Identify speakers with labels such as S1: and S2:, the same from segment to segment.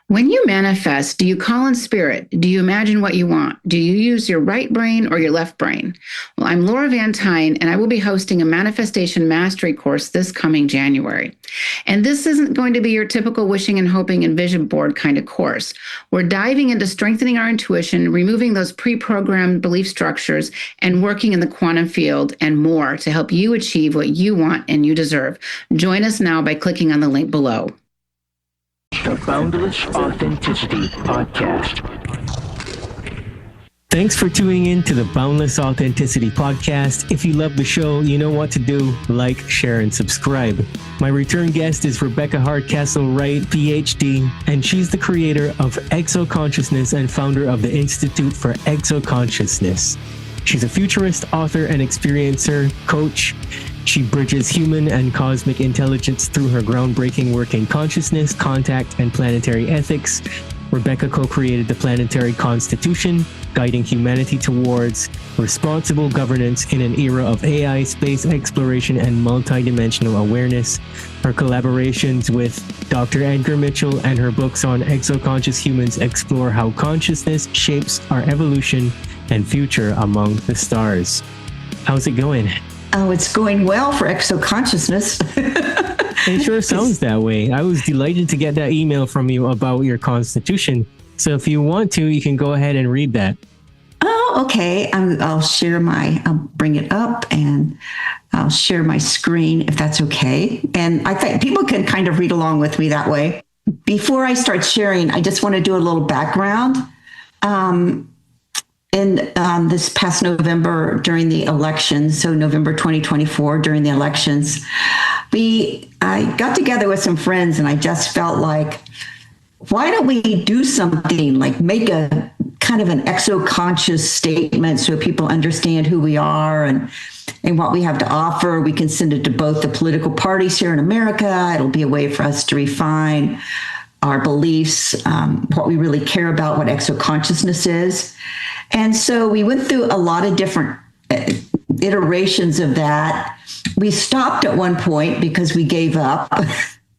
S1: When you manifest, do you call in spirit? Do you imagine what you want? Do you use your right brain or your left brain? Well, I'm Laura Van Tyne, and I will be hosting a manifestation mastery course this coming January. And this isn't going to be your typical wishing and hoping and vision board kind of course. We're diving into strengthening our intuition, removing those pre-programmed belief structures, and working in the quantum field and more to help you achieve what you want and you deserve. Join us now by clicking on the link below.
S2: The Boundless Authenticity Podcast.
S3: Thanks for tuning in to the Boundless Authenticity Podcast. If you love the show, you know what to do. Like, share, and subscribe. My return guest is Rebecca Hardcastle Wright, PhD, and she's the creator of Exoconsciousness and founder of the Institute for Exoconsciousness. She's a futurist, author, and experiencer, coach. She bridges human and cosmic intelligence through her groundbreaking work in consciousness, contact, and planetary ethics. Rebecca co-created the Planetary Constitution, guiding humanity towards responsible governance in an era of AI, space exploration, and multidimensional awareness. Her collaborations with Dr. Edgar Mitchell and her books on exoconscious humans explore how consciousness shapes our evolution and future among the stars. How's it going?
S4: Oh, it's going well for Exoconsciousness.
S3: It sure sounds that way. I was delighted to get that email from you about your constitution. So if you want to, you can go ahead and read that.
S4: Oh, okay. I'll bring it up and I'll share my screen if that's okay. And I think people can kind of read along with me that way. Before I start sharing, I just want to do a little background. In this past November during the elections, so November 2024 during the elections, I got together with some friends and I just felt like, why don't we do something like make a kind of an exoconscious statement so people understand who we are and what we have to offer. We can send it to both the political parties here in America. It'll be a way for us to refine our beliefs, what we really care about, what exoconsciousness is. And so we went through a lot of different iterations of that. We stopped at one point because we gave up.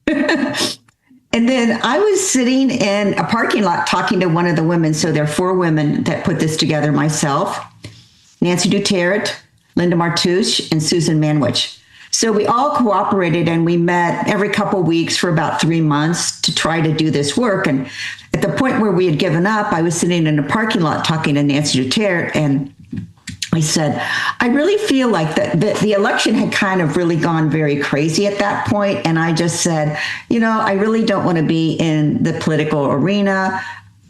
S4: And then I was sitting in a parking lot talking to one of the women. So there are four women that put this together: myself, Nancy Duterte, Linda Martouche, and Susan Manwich. So we all cooperated and we met every couple of weeks for about 3 months to try to do this work. And at the point where we had given up, I was sitting in a parking lot talking to Nancy Duterte, and I said, I really feel like the election had kind of really gone very crazy at that point. And I just said, I really don't want to be in the political arena.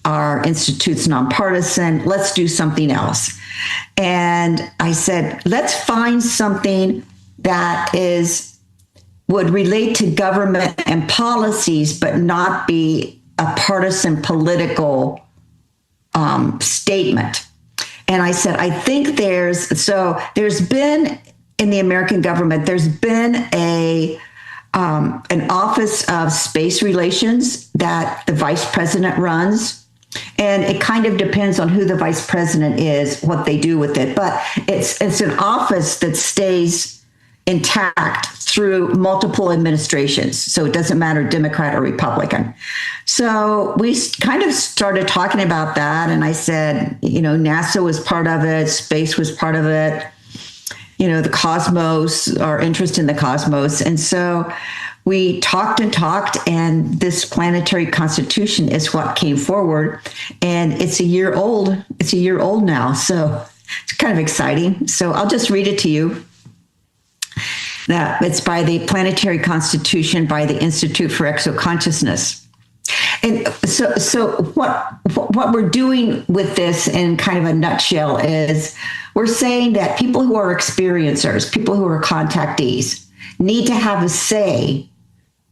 S4: Our institute's nonpartisan. Let's do something else. And I said, let's find something that would relate to government and policies, but not be a partisan political statement. And I said, I think there's been in the American government, there's been an Office of Space Relations that the vice president runs. And it kind of depends on who the vice president is, what they do with it. But it's an office that stays intact through multiple administrations. So it doesn't matter Democrat or Republican. So we kind of started talking about that. And I said, NASA was part of it. Space was part of it. The cosmos, our interest in the cosmos. And so we talked and talked, and this Planetary Constitution is what came forward. And it's a year old. It's a year old now. So it's kind of exciting. So I'll just read it to you. It's by the Planetary Constitution by the Institute for Exoconsciousness. And so what we're doing with this in kind of a nutshell is we're saying that people who are experiencers, people who are contactees, need to have a say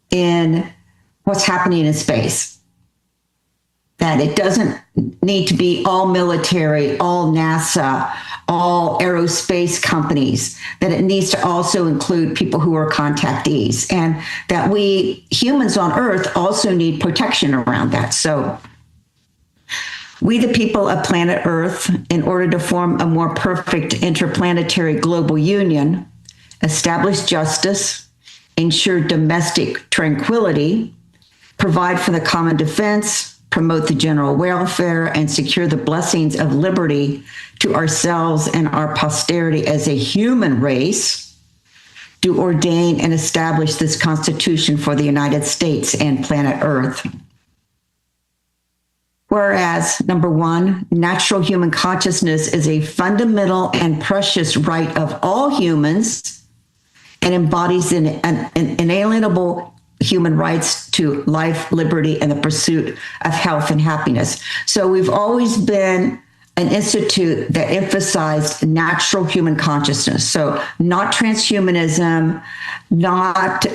S4: in what's happening in space. That it doesn't need to be all military, all NASA, all aerospace companies, that it needs to also include people who are contactees, and that we humans on Earth also need protection around that. So we, the people of planet Earth, in order to form a more perfect interplanetary global union, establish justice, ensure domestic tranquility, provide for the common defense, promote the general welfare, and secure the blessings of liberty to ourselves and our posterity as a human race, do ordain and establish this Constitution for the United States and planet Earth. Whereas, number one, natural human consciousness is a fundamental and precious right of all humans and embodies an inalienable human rights to life, liberty, and the pursuit of health and happiness. So we've always been an institute that emphasized natural human consciousness. So not transhumanism, not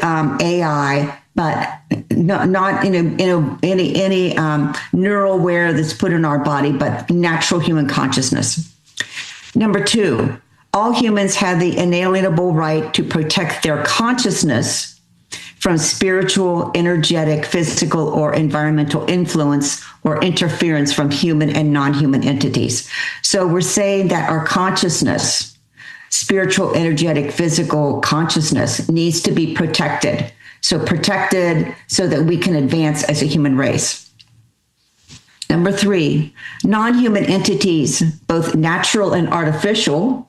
S4: AI, but not any neural wear that's put in our body, but natural human consciousness. Number two, all humans have the inalienable right to protect their consciousness from spiritual, energetic, physical, or environmental influence or interference from human and non-human entities. So we're saying that our consciousness, spiritual, energetic, physical consciousness, needs to be protected. So protected so that we can advance as a human race. Number three, non-human entities, both natural and artificial,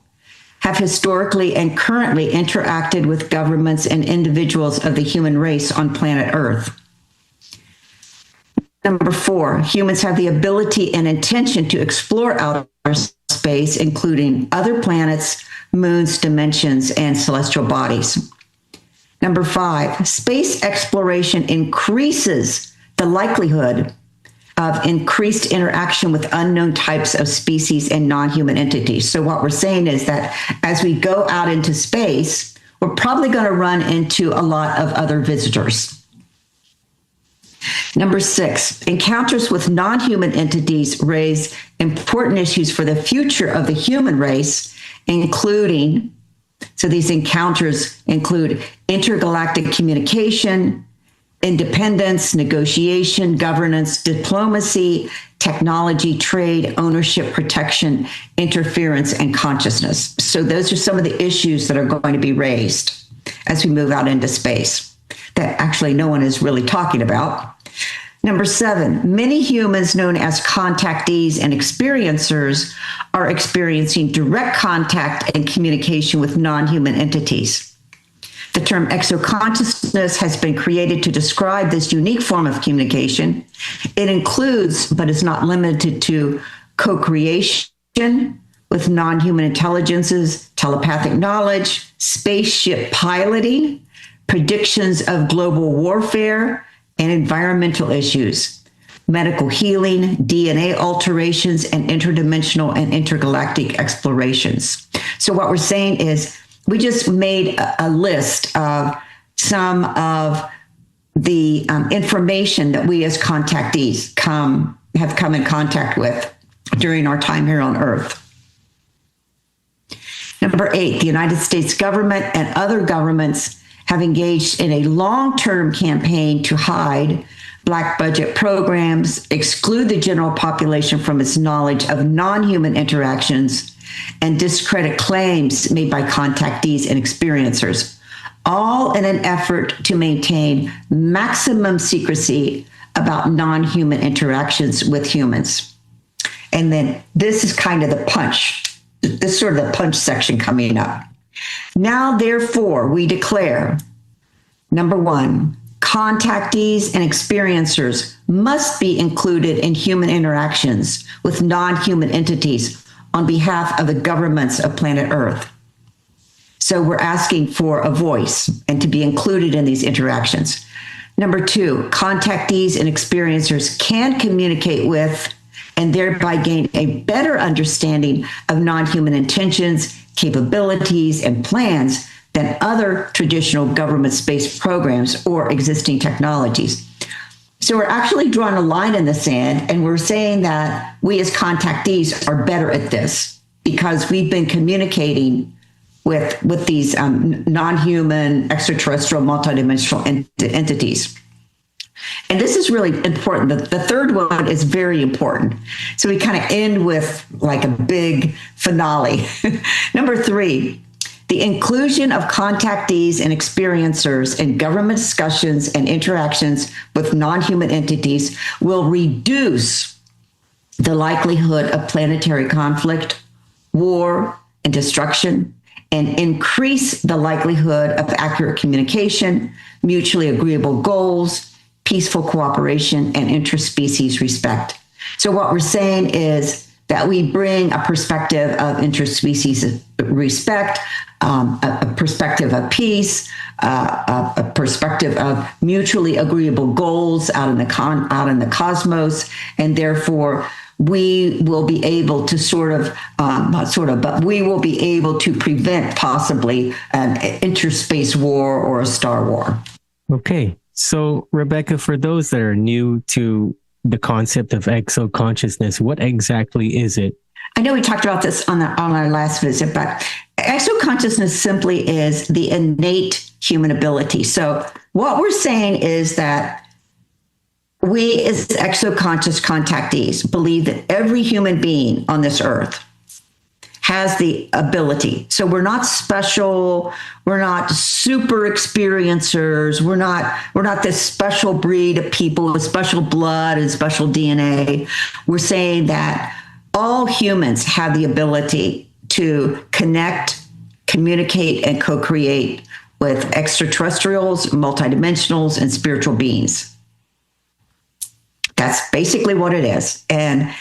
S4: have historically and currently interacted with governments and individuals of the human race on planet Earth. Number four, humans have the ability and intention to explore outer space, including other planets, moons, dimensions, and celestial bodies. Number five, space exploration increases the likelihood of increased interaction with unknown types of species and non-human entities. So what we're saying is that as we go out into space, we're probably going to run into a lot of other visitors. Number six, encounters with non-human entities raise important issues for the future of the human race, including, so these encounters include intergalactic communication, independence, negotiation, governance, diplomacy, technology, trade, ownership, protection, interference, and consciousness. So those are some of the issues that are going to be raised as we move out into space that actually no one is really talking about. Number seven, many humans known as contactees and experiencers are experiencing direct contact and communication with non-human entities. The term exoconsciousness has been created to describe this unique form of communication. It includes, but is not limited to, co-creation with non-human intelligences, telepathic knowledge, spaceship piloting, predictions of global warfare, and environmental issues, medical healing, DNA alterations, and interdimensional and intergalactic explorations. So what we're saying is, we just made a list of some of the information that we as contactees have come in contact with during our time here on Earth. Number eight, the United States government and other governments have engaged in a long-term campaign to hide Black budget programs, exclude the general population from its knowledge of non-human interactions, and discredit claims made by contactees and experiencers, all in an effort to maintain maximum secrecy about non-human interactions with humans. And then this is kind of the punch, this is sort of the punch section coming up. Now, therefore, we declare, number one, contactees and experiencers must be included in human interactions with non-human entities on behalf of the governments of planet Earth. So we're asking for a voice and to be included in these interactions. Number two, contactees and experiencers can communicate with and thereby gain a better understanding of non-human intentions, capabilities, and plans than other traditional government-based programs or existing technologies. So we're actually drawing a line in the sand, and we're saying that we as contactees are better at this because we've been communicating with these non-human, extraterrestrial, multidimensional entities. And this is really important. The third one is very important. So we kind of end with like a big finale. Number three, The inclusion of contactees and experiencers in government discussions and interactions with non-human entities will reduce the likelihood of planetary conflict, war, and destruction, and increase the likelihood of accurate communication, mutually agreeable goals, peaceful cooperation, and interspecies respect. So what we're saying is that we bring a perspective of interspecies respect, a perspective of peace, a perspective of mutually agreeable goals out in the cosmos, and therefore we will be able to but we will be able to prevent possibly an interspace war or a star war.
S3: Okay. So, Rebecca, for those that are new to the concept of exoconsciousness, what exactly is it?
S4: I know we talked about this on our last visit, but exoconsciousness simply is the innate human ability. So what we're saying is that we as exoconscious contactees believe that every human being on this earth has the ability. So we're not special. We're not super experiencers. We're not this special breed of people with special blood and special DNA. We're saying that all humans have the ability to connect, communicate, and co-create with extraterrestrials, multidimensionals, and spiritual beings. That's basically what it is. And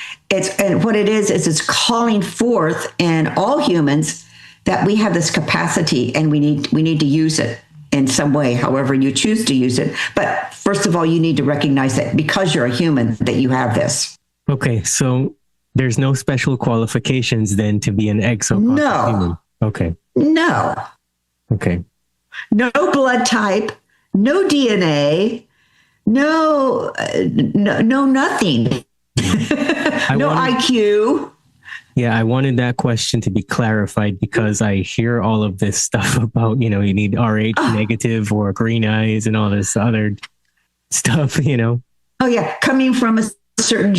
S4: what it is it's calling forth in all humans that we have this capacity and we need to use it in some way, however you choose to use it. But first of all, you need to recognize that because you're a human, that you have this.
S3: Okay, so there's no special qualifications then to be an exoconscious human. Okay.
S4: No.
S3: Okay.
S4: No blood type, no DNA, no nothing. IQ.
S3: Yeah, I wanted that question to be clarified because I hear all of this stuff about, you need RH negative or green eyes and all this other stuff,
S4: Oh yeah, coming from a certain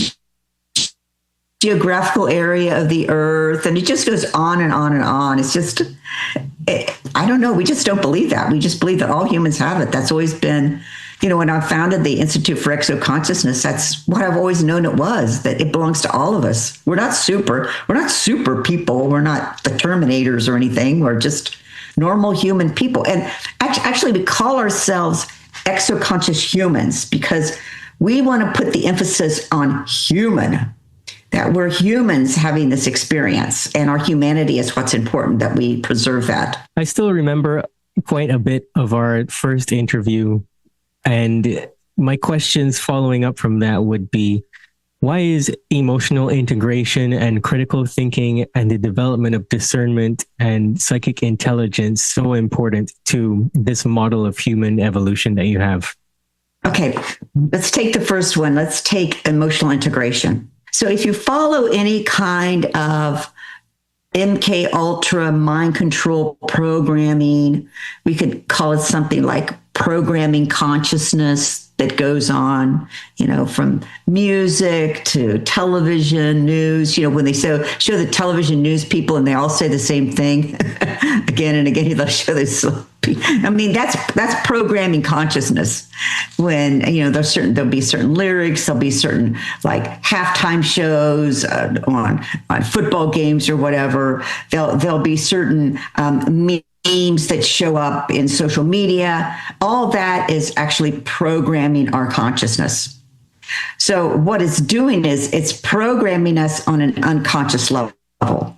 S4: geographical area of the earth, and it just goes on and on and on. It's just, I don't know. We just don't believe that. We just believe that all humans have it. That's always been, when I founded the Institute for Exoconsciousness, that's what I've always known it was, that it belongs to all of us. We're not super people. We're not the Terminators or anything. We're just normal human people. And actually we call ourselves exoconscious humans because we want to put the emphasis on human, that we're humans having this experience, and our humanity is what's important, that we preserve that.
S3: I still remember quite a bit of our first interview, and my questions following up from that would be, why is emotional integration and critical thinking and the development of discernment and psychic intelligence so important to this model of human evolution that you have?
S4: Okay, let's take the first one. Let's take emotional integration. So if you follow any kind of MK Ultra mind control programming, we could call it something like programming consciousness that goes on, from music to television news. When they show the television news people and they all say the same thing again and again, they'll show this. I mean, that's programming consciousness. When there'll be certain lyrics, there'll be certain like halftime shows on football games or whatever. There'll be certain memes that show up in social media. All that is actually programming our consciousness. So what it's doing is it's programming us on an unconscious level.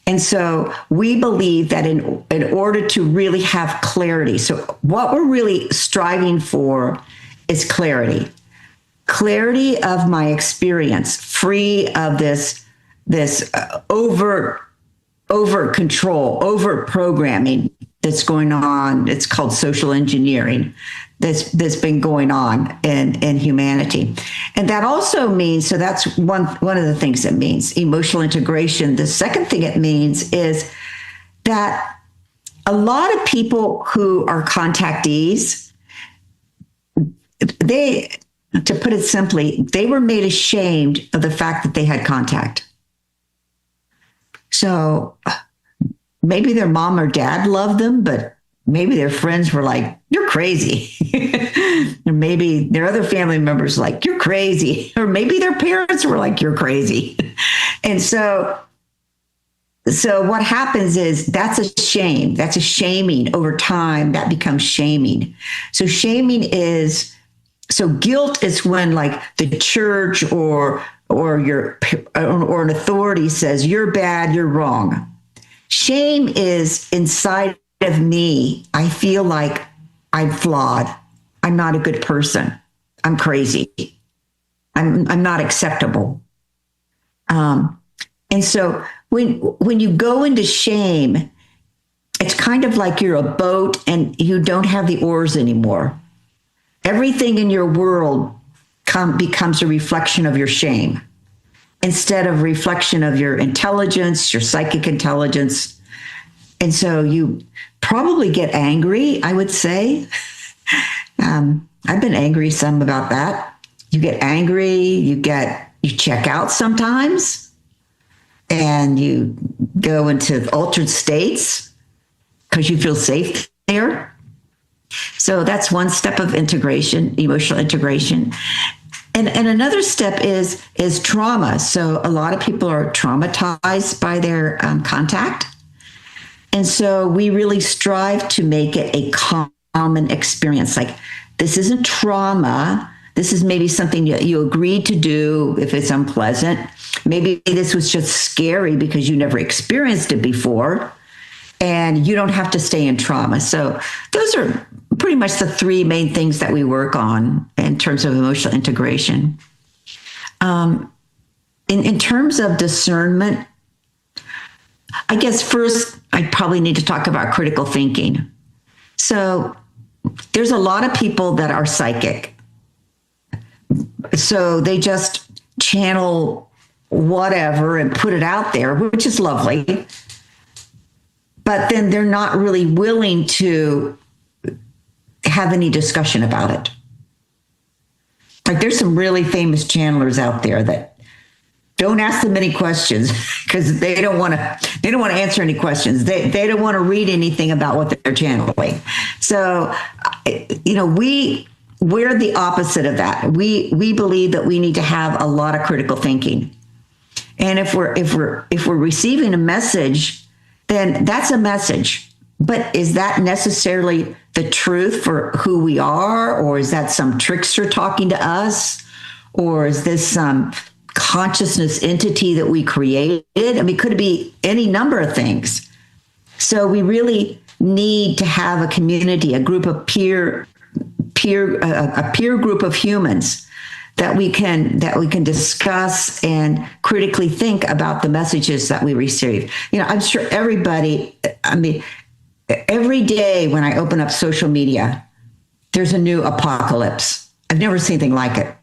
S4: And so we believe that in order to really have clarity, so what we're really striving for is clarity of my experience, free of this over control, over programming that's going on. It's called social engineering that's been going on in humanity. And that also means, so that's one of the things it means, emotional integration. The second thing it means is that a lot of people who are contactees, to put it simply, they were made ashamed of the fact that they had contact. So maybe their mom or dad loved them, but maybe their friends were like, you're crazy. Or maybe their other family members were like, you're crazy. Or maybe their parents were like, you're crazy. And so what happens is that's a shame. That's a shaming over time. That becomes shaming. So guilt is when like the church or an authority says you're bad, you're wrong. Shame is inside of me. I feel like I'm flawed. I'm not a good person. I'm crazy. I'm not acceptable. And so when you go into shame, it's kind of like you're a boat and you don't have the oars anymore. Everything in your world becomes a reflection of your shame instead of reflection of your intelligence, your psychic intelligence. And so you probably get angry, I would say. I've been angry some about that. You get angry, you check out sometimes, and you go into altered states because you feel safe there. So that's one step of integration, emotional integration. And another step is trauma. So a lot of people are traumatized by their contact. And so we really strive to make it a common experience. Like, this isn't trauma. This is maybe something you agreed to do if it's unpleasant. Maybe this was just scary because you never experienced it before, and you don't have to stay in trauma. So those are pretty much the three main things that we work on in terms of emotional integration. In terms of discernment, I guess first I probably need to talk about critical thinking. So there's a lot of people that are psychic. So they just channel whatever and put it out there, which is lovely. But then they're not really willing to have any discussion about it. Like, there's some really famous channelers out there that don't ask them any questions because they don't want to answer any questions. They don't want to read anything about what they're channeling. So, we're the opposite of that. We believe that we need to have a lot of critical thinking. And if we're receiving a message, then that's a message. But is that necessarily the truth for who we are? Or is that some trickster talking to us? Or is this some consciousness entity that we created? I mean, could it be any number of things? So we really need to have a community, a group of peer group of humans that we can discuss and critically think about the messages that we receive. I'm sure everybody, every day when I open up social media, there's a new apocalypse. I've never seen anything like it.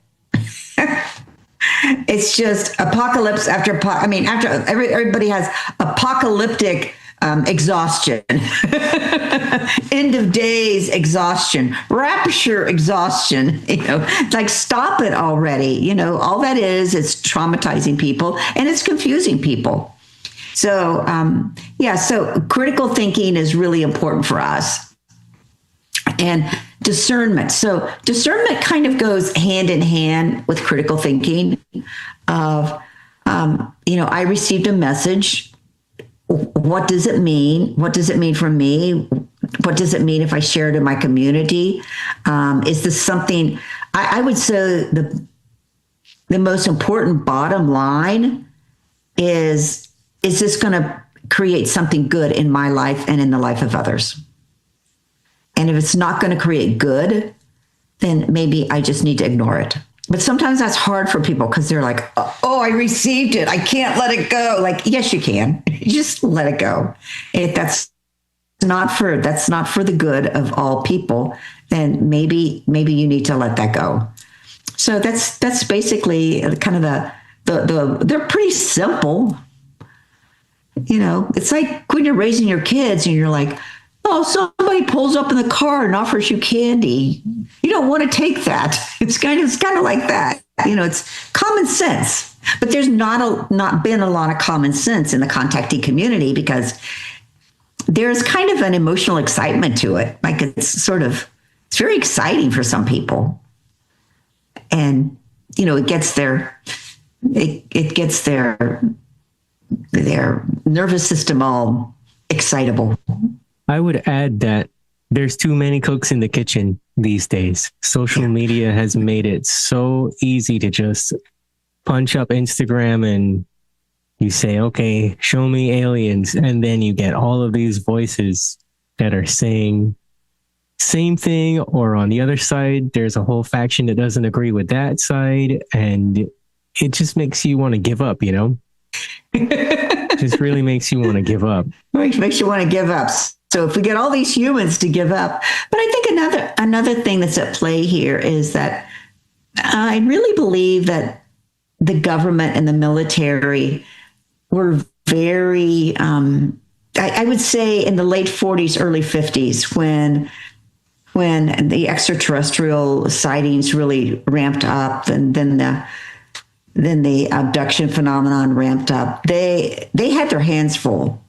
S4: It's just apocalypse after everybody has apocalyptic exhaustion, end of days exhaustion, rapture exhaustion. Like, stop it already. All that is traumatizing people and it's confusing people. So, so critical thinking is really important for us. And discernment. So discernment kind of goes hand in hand with critical thinking of, I received a message. What does it mean? What does it mean for me? What does it mean if I share it in my community? Is this something, I would say the most important bottom line is this going to create something good in my life and in the life of others? And if it's not going to create good, then maybe I just need to ignore it. But sometimes that's hard for people because they're like, oh, I received it. I can't let it go. Like, yes, you can. Just let it go. If that's not for the good of all people, then maybe you need to let that go. So that's basically kind of they're pretty simple. It's like when you're raising your kids and you're like, oh, somebody pulls up in the car and offers you candy. You don't want to take that. It's kind of like that. It's common sense. But there's not been a lot of common sense in the contactee community because there's kind of an emotional excitement to it. Like it's very exciting for some people. And, it gets it gets their nervous system all excitable.
S3: I would add that there's too many cooks in the kitchen these days. Social media has made it so easy to just punch up Instagram and you say, okay, show me aliens. And then you get all of these voices that are saying same thing, or on the other side, there's a whole faction that doesn't agree with that side. And it just makes you want to give up, Just really makes you want to give up.
S4: Makes you want to give up. So if we get all these humans to give up, but I think another thing that's at play here is that I really believe that the government and the military were very, I would say in the late 40s, early 50s, when the extraterrestrial sightings really ramped up, and then the abduction phenomenon ramped up, they had their hands full.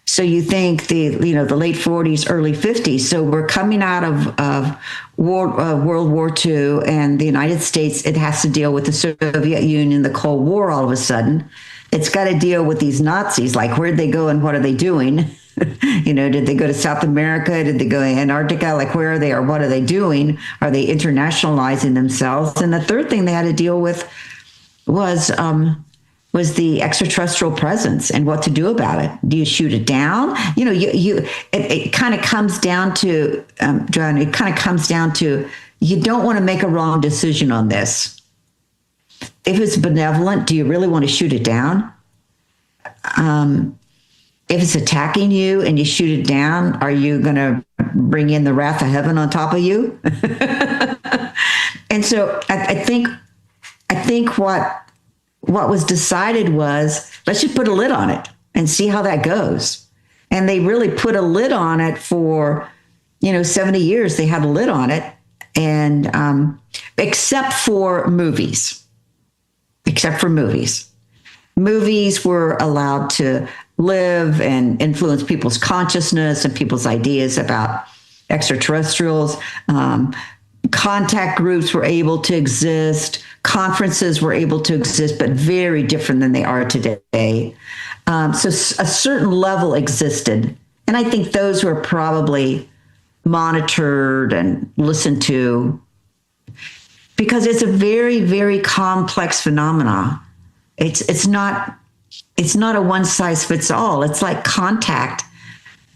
S4: So you think the late 40s, early 50s. So we're coming out of World War II, and the United States, it has to deal with the Soviet Union, the Cold War. All of a sudden, it's got to deal with these Nazis. Like, where'd they go and what are they doing? Did they go to South America? Did they go to Antarctica? Like, where are they, or what are they doing? Are they internationalizing themselves? And the third thing they had to deal with was the extraterrestrial presence and what to do about it. Do you shoot it down? It kind of comes down to, John, it kind of comes down to, you don't want to make a wrong decision on this. If it's benevolent, do you really want to shoot it down? If it's attacking you and you shoot it down, are you going to bring in the wrath of heaven on top of you? And so I think what was decided was, let's just put a lid on it and see how that goes. And they really put a lid on it for, 70 years. They had a lid on it, and except for movies. Movies were allowed to live and influence people's consciousness and people's ideas about extraterrestrials. Contact groups were able to exist. Conferences were able to exist, but very different than they are today. So a certain level existed. And I think those were probably monitored and listened to, because it's a very, very complex phenomena. It's not a one size fits all. It's like contact.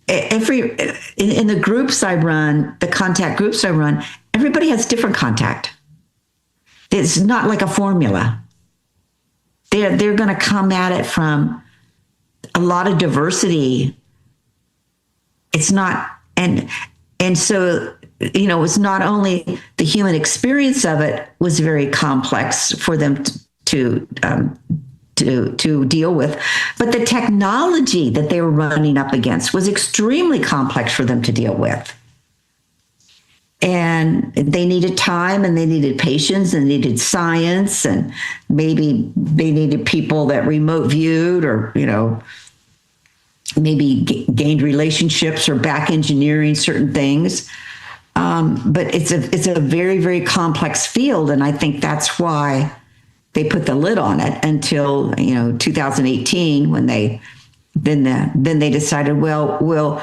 S4: In the groups I run, the contact groups I run, everybody has different contact. It's not like a formula. They're going to come at it from a lot of diversity. It's not, and so, it's not only the human experience of it was very complex for them to deal with, but the technology that they were running up against was extremely complex for them to deal with. And they needed time, and they needed patience, and they needed science, and maybe they needed people that remote viewed, or, maybe gained relationships or back engineering certain things. But it's a very, very complex field. And I think that's why they put the lid on it until, 2018, when then they decided, well, we'll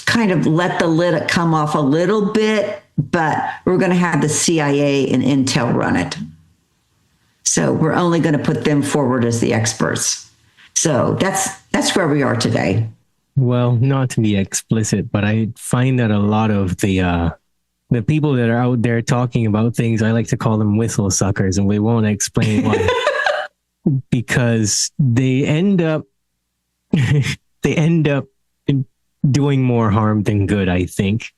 S4: kind of let the lid come off a little bit, but we're going to have the CIA and Intel run it. So we're only going to put them forward as the experts. So that's where we are today.
S3: Well, not to be explicit, but I find that a lot of the people that are out there talking about things, I like to call them whistle suckers, and we won't explain why. Because they end up doing more harm than good, I think.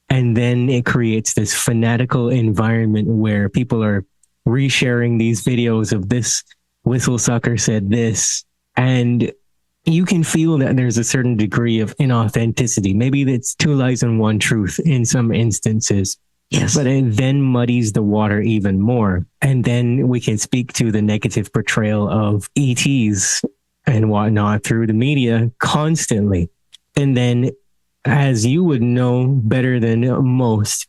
S3: And then it creates this fanatical environment where people are resharing these videos of this whistle sucker said this, and you can feel that there's a certain degree of inauthenticity. Maybe it's two lies and one truth in some instances.
S4: Yes.
S3: But it then muddies the water even more. And then we can speak to the negative portrayal of ETs and whatnot through the media constantly. And then, as you would know better than most,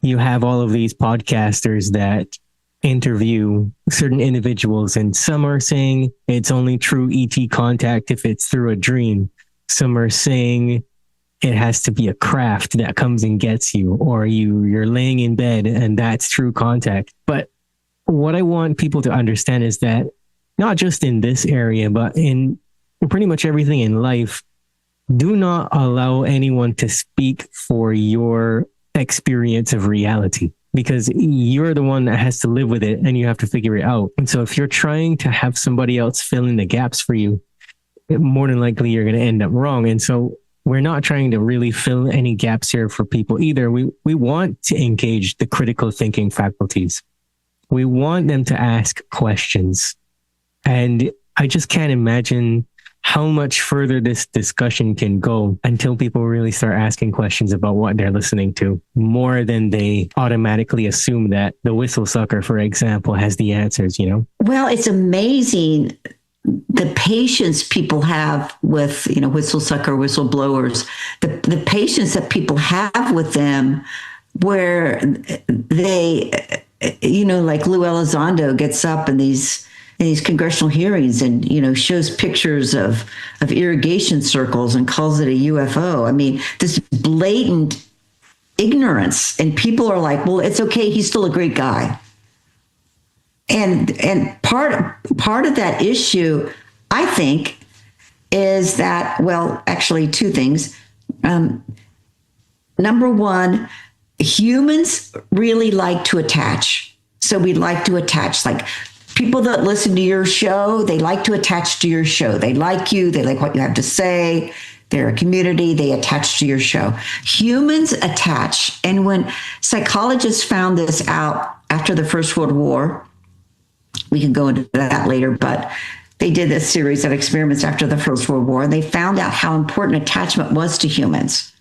S3: you have all of these podcasters that interview certain individuals, and some are saying it's only true ET contact if it's through a dream. Some are saying it has to be a craft that comes and gets you, or you're laying in bed and that's true contact. But what I want people to understand is that not just in this area, but in pretty much everything in life, do not allow anyone to speak for your experience of reality, because you're the one that has to live with it and you have to figure it out. And so if you're trying to have somebody else fill in the gaps for you, more than likely you're going to end up wrong. And so we're not trying to really fill any gaps here for people either. We want to engage the critical thinking faculties. We want them to ask questions. And I just can't imagine how much further this discussion can go until people really start asking questions about what they're listening to, more than they automatically assume that the whistle sucker, for example, has the answers, you know?
S4: Well, it's amazing the patience people have with, whistle sucker, whistleblowers, the patience that people have with them, where they, like Lou Elizondo gets up in these congressional hearings and, shows pictures of irrigation circles and calls it a UFO. I mean, this blatant ignorance, and people are like, well, it's okay. He's still a great guy. And part of that issue, I think, is that, well, actually two things. Number one, humans really like to attach. So we like to attach, like people that listen to your show, they like to attach to your show. They like you. They like what you have to say. They're a community. They attach to your show. Humans attach. And when psychologists found this out after the First World War, we can go into that later, but they did this series of experiments after the First World War, and they found out how important attachment was to humans.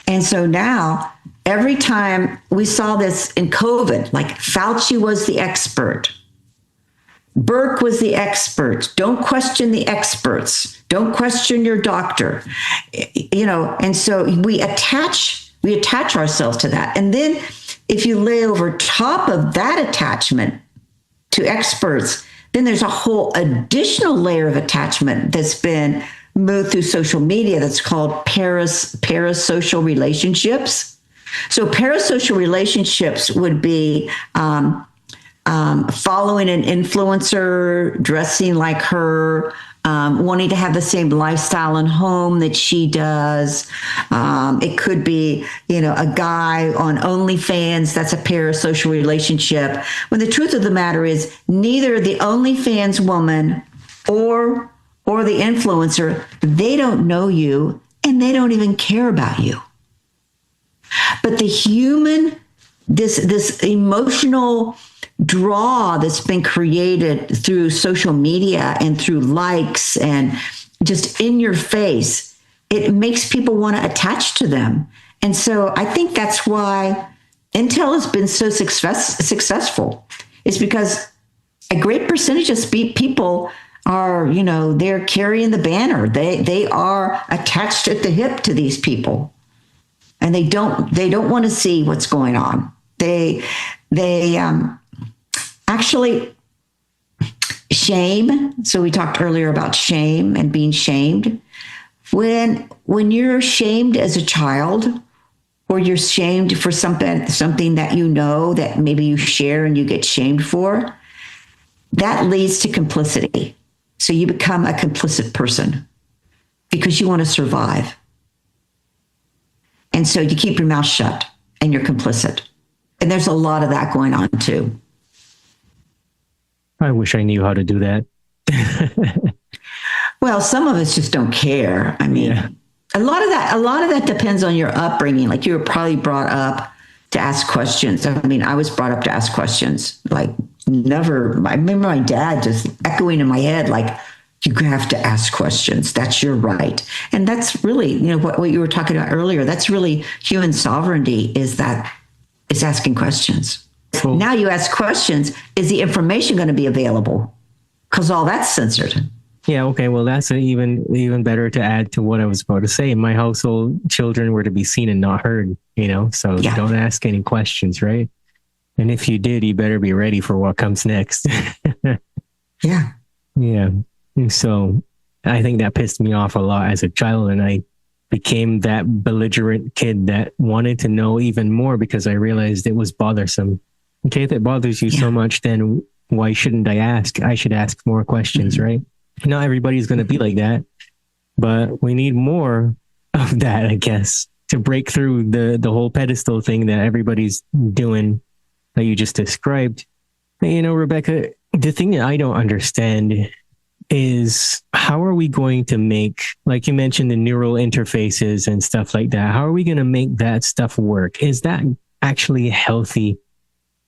S4: And so now, every time we saw this in COVID, like Fauci was the expert, Burke was the expert. Don't question the experts. Don't question your doctor. And so we attach ourselves to that. And then if you lay over top of that attachment to experts, then there's a whole additional layer of attachment that's been moved through social media that's called parasocial relationships. So parasocial relationships would be following an influencer, dressing like her, wanting to have the same lifestyle and home that she does. It could be, a guy on OnlyFans. That's a parasocial relationship. When the truth of the matter is, neither the OnlyFans woman or the influencer, they don't know you and they don't even care about you. But the human, this emotional draw that's been created through social media and through likes and just in your face, it makes people want to attach to them. And so I think that's why Intel has been so successful. It's because a great percentage of people are, they're carrying the banner. They are attached at the hip to these people, and they don't want to see what's going on. They actually shame. So we talked earlier about shame and being shamed. When you're shamed as a child, or you're shamed for something that that maybe you share and you get shamed for, that leads to complicity. So you become a complicit person because you want to survive. And so you keep your mouth shut and you're complicit. And there's a lot of that going on too.
S3: I wish I knew how to do that.
S4: Well, some of us just don't care. I mean, yeah. A lot of that depends on your upbringing. Like, you were probably brought up to ask questions. I mean, I was brought up to ask questions. Like, never. I remember my dad just echoing in my head, like, you have to ask questions. That's your right. And that's really, what you were talking about earlier. That's really human sovereignty, is asking questions. Cool. Now you ask questions, is the information going to be available? Because all that's censored.
S3: Yeah, okay. Well, that's even better to add to what I was about to say. In my household, children were to be seen and not heard, so
S4: Yeah.
S3: don't ask any questions, right? And if you did, you better be ready for what comes next.
S4: Yeah.
S3: Yeah. And so I think that pissed me off a lot as a child, and I became that belligerent kid that wanted to know even more because I realized it was bothersome. Okay, if it bothers you so much, then why shouldn't I ask? I should ask more questions, right? Not everybody's going to be like that, but we need more of that, I guess, to break through the whole pedestal thing that everybody's doing that you just described. Rebecca, the thing that I don't understand is how are we going to make, like you mentioned, the neural interfaces and stuff like that? How are we going to make that stuff work? Is that actually healthy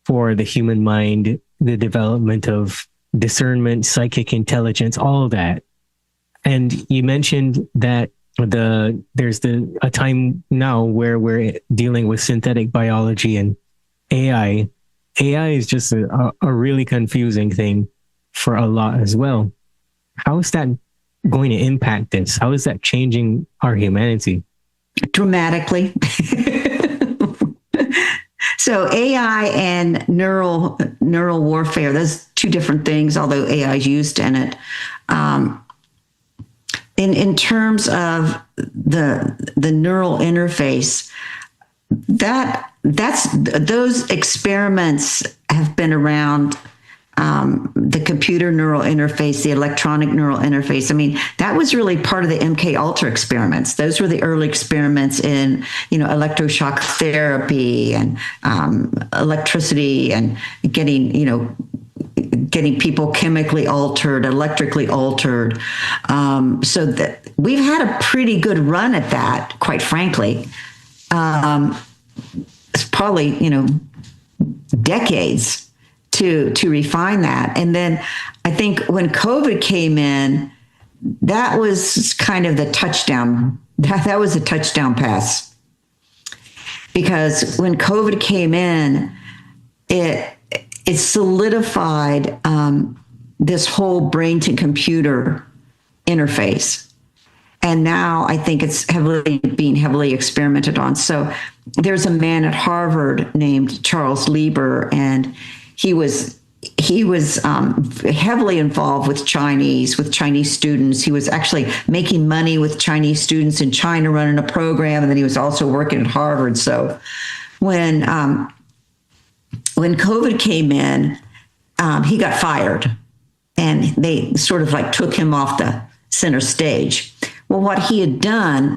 S3: for the human mind, the development of discernment, psychic intelligence, all of that? And you mentioned that there's a time now where we're dealing with synthetic biology and AI. AI is just a really confusing thing for a lot as well. How is that going to impact this? How is that changing our humanity?
S4: Dramatically. So AI and neural warfare, those two different things, although AI is used in it. In terms of the neural interface, those experiments have been around. The computer neural interface, the electronic neural interface. I mean, that was really part of the MK Ultra experiments. Those were the early experiments in, electroshock therapy and electricity and getting people chemically altered, electrically altered. So that we've had a pretty good run at that, quite frankly. It's probably, decades to refine that. And then I think when COVID came in, that was kind of the touchdown. That was a touchdown pass. Because when COVID came in, it solidified this whole brain to computer interface. And now I think it's being heavily experimented on. So there's a man at Harvard named Charles Lieber, and he was heavily involved with Chinese students. He was actually making money with Chinese students in China, running a program, and then he was also working at Harvard. So when COVID came in, he got fired, and they sort of like took him off the center stage. Well, what he had done,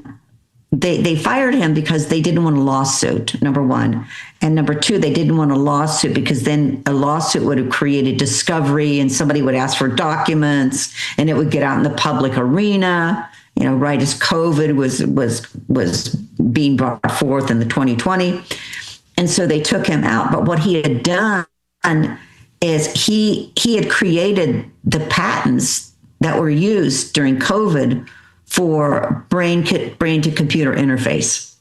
S4: they fired him because they didn't want a lawsuit, number one. And number two, they didn't want a lawsuit because then a lawsuit would have created discovery and somebody would ask for documents and it would get out in the public arena, right as COVID was being brought forth in the 2020. And so they took him out. But what he had done is he had created the patents that were used during COVID for brain to computer interface.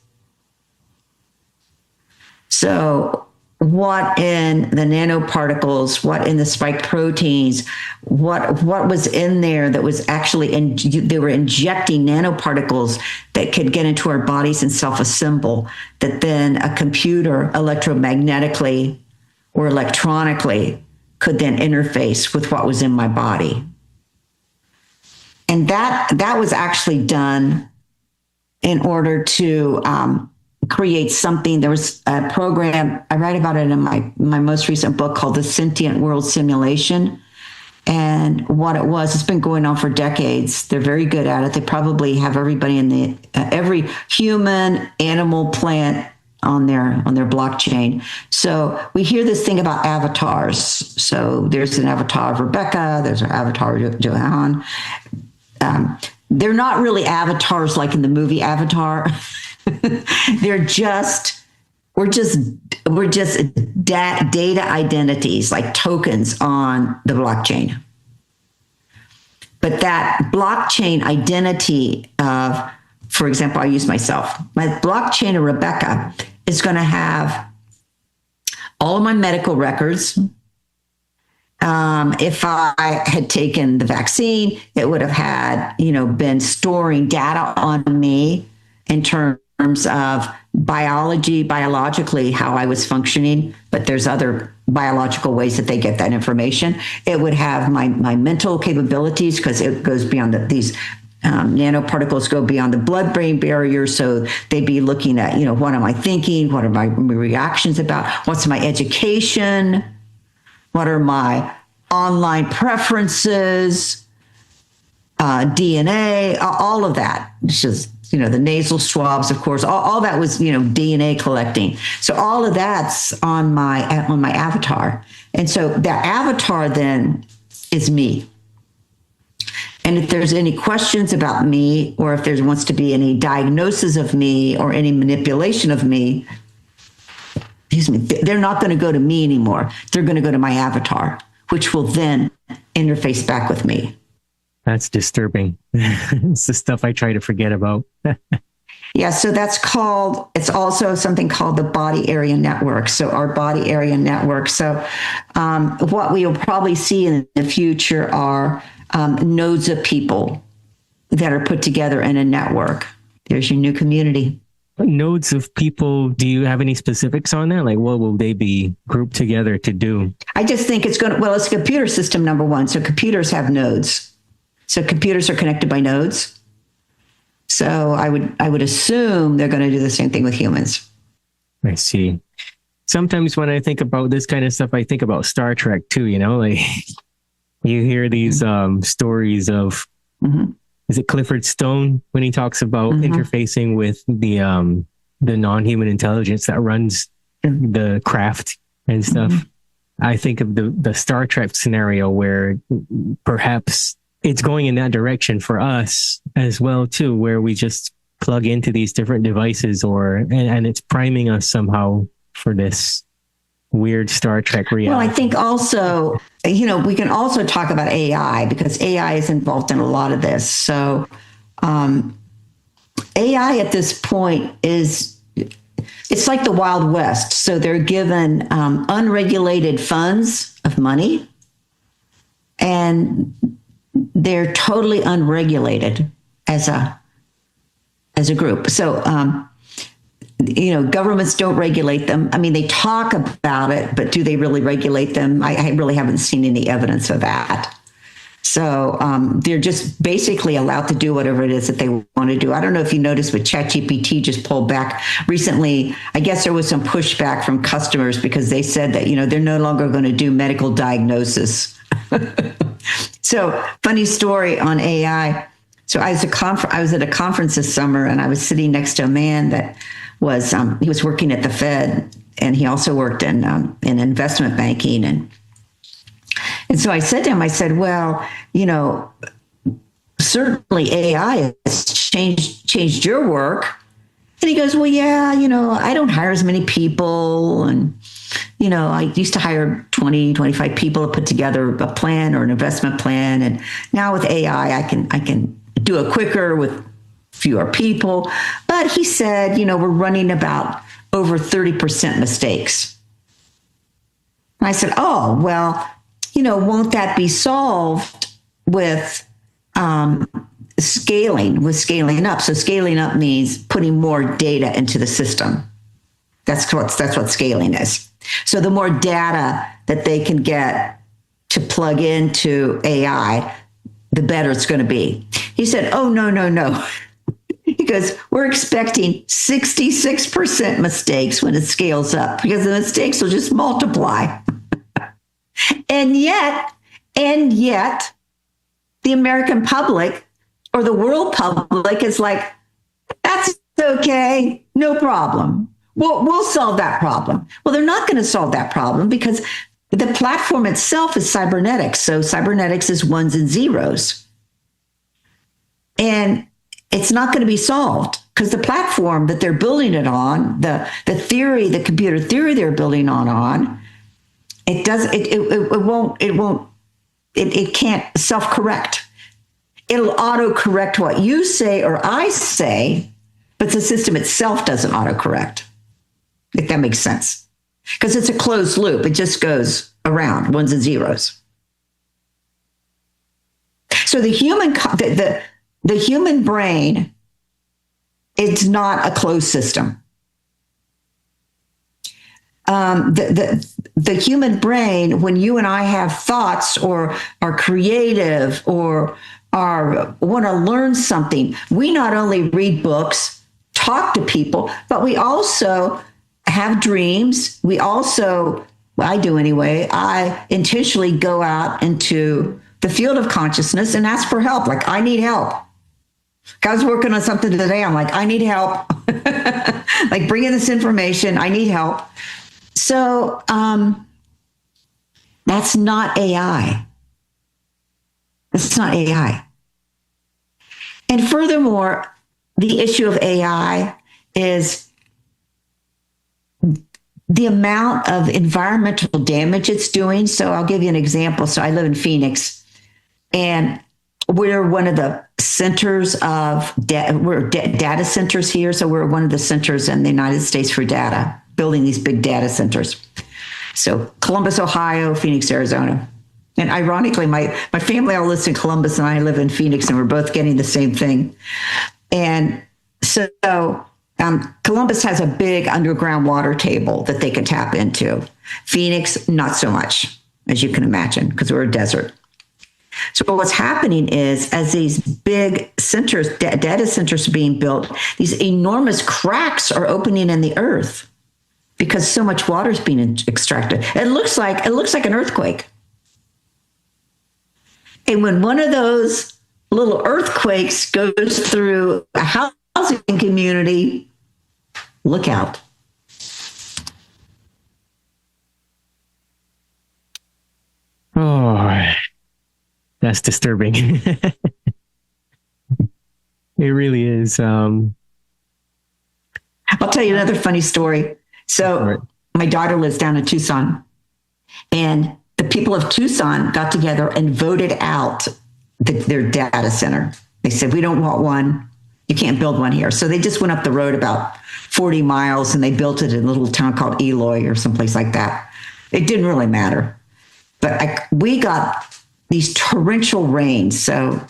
S4: So what in the nanoparticles, what in the spike proteins, what was in there that was actually, they were injecting nanoparticles that could get into our bodies and self-assemble, that then a computer electromagnetically or electronically could then interface with what was in my body. And that was actually done in order to create something. There was a program, I write about it in my most recent book called The Sentient World Simulation. And what it was, it's been going on for decades. They're very good at it. They probably have everybody in every human, animal, plant on their blockchain. So we hear this thing about avatars. So there's an avatar of Rebecca, there's an avatar of Johan. They're not really avatars like in the movie Avatar. We're just data identities, like tokens on the blockchain. But that blockchain identity of, for example, I'll use myself. My blockchain of Rebecca is going to have all of my medical records. If I had taken the vaccine, it would have had, been storing data on me in terms of biologically, how I was functioning. But there's other biological ways that they get that information. It would have my mental capabilities, because it goes beyond these nanoparticles go beyond the blood-brain barrier. So they'd be looking at, what am I thinking? What are my reactions about? What's my education? What are my online preferences? DNA, all of that. It's just, the nasal swabs, of course, all that was, DNA collecting. So all of that's on my avatar. And so that avatar then is me. And if there's any questions about me, or if there wants to be any diagnosis of me or any manipulation of me, they're not going to go to me anymore. They're going to go to my avatar, which will then interface back with me.
S3: That's disturbing. It's the stuff I try to forget about.
S4: Yeah, so it's also something called the body area network. So our body area network. So what we will probably see in the future are nodes of people that are put together in a network. There's your new community.
S3: Nodes of people, do you have any specifics on that? Like, what will they be grouped together to do?
S4: I just think it's a computer system, number one. So computers have nodes. So computers are connected by nodes. So I would assume they're going to do the same thing with humans.
S3: I see. Sometimes when I think about this kind of stuff, I think about Star Trek too, like you hear these stories of, is it Clifford Stone when he talks about interfacing with the non-human intelligence that runs the craft and stuff. I think of the Star Trek scenario where perhaps it's going in that direction for us as well too, where we just plug into these different devices and it's priming us somehow for this weird Star Trek reality.
S4: Well, I think also, we can also talk about AI, because AI is involved in a lot of this. So AI at this point it's like the Wild West. So they're given unregulated funds of money, and they're totally unregulated as a group. So, governments don't regulate them. I mean, they talk about it, but do they really regulate them? I really haven't seen any evidence of that. So they're just basically allowed to do whatever it is that they want to do. I don't know if you noticed, but ChatGPT just pulled back recently. I guess there was some pushback from customers because they said that, they're no longer going to do medical diagnosis. So funny story on AI. So I was at a conference this summer, and I was sitting next to a man that was he was working at the Fed, and he also worked in investment banking. And so I said to him, I said, well, certainly AI has changed your work. And he goes, well, yeah, I don't hire as many people. And, I used to hire 20, 25 people to put together a plan or an investment plan. And now with AI, I can do it quicker with fewer people. But he said, we're running about over 30% mistakes. And I said, oh, well, won't that be solved with scaling up? So scaling up means putting more data into the system. That's what scaling is. So the more data that they can get to plug into AI, the better it's going to be. He said, oh, no. He goes, we're expecting 66% mistakes when it scales up, because the mistakes will just multiply. And yet, the American public or the world public is like, that's okay, no problem. We'll solve that problem. Well, they're not going to solve that problem because the platform itself is cybernetics. So cybernetics is ones and zeros. And it's not going to be solved because the platform that they're building it on, the computer theory they're building on, it can't self-correct. It'll auto-correct what you say or I say, but the system itself doesn't auto-correct, if that makes sense. Because it's a closed loop. It just goes around ones and zeros. So the human brain, it's not a closed system. The human brain, when you and I have thoughts or are creative or want to learn something, we not only read books, talk to people, but we also have dreams. We also, well, I do anyway, I intentionally go out into the field of consciousness and ask for help. Like, I need help. I was working on something today. I'm like, I need help. Like, bring in this information. I need help. So that's not AI. That's not AI. And furthermore, the issue of AI is the amount of environmental damage it's doing. So I'll give you an example. So I live in Phoenix, and we're one of the centers of data centers here. So we're one of the centers in the United States for data, building these big data centers. So Columbus, Ohio, Phoenix, Arizona. And ironically, my family all lives in Columbus and I live in Phoenix, and we're both getting the same thing. And so Columbus has a big underground water table that they can tap into. Phoenix, not so much, as you can imagine, because we're a desert. So what's happening is, as these big centers, data centers are being built, these enormous cracks are opening in the earth because so much water is being extracted. It looks like an earthquake. And when one of those little earthquakes goes through a housing community, look out.
S3: Oh, that's disturbing. It really is.
S4: I'll tell you another funny story. So my daughter lives down in Tucson, and the people of Tucson got together and voted out their data center. They said, we don't want one. You can't build one here. So they just went up the road about 40 miles and they built it in a little town called Eloy or someplace like that. It didn't really matter. But we got these torrential rains. So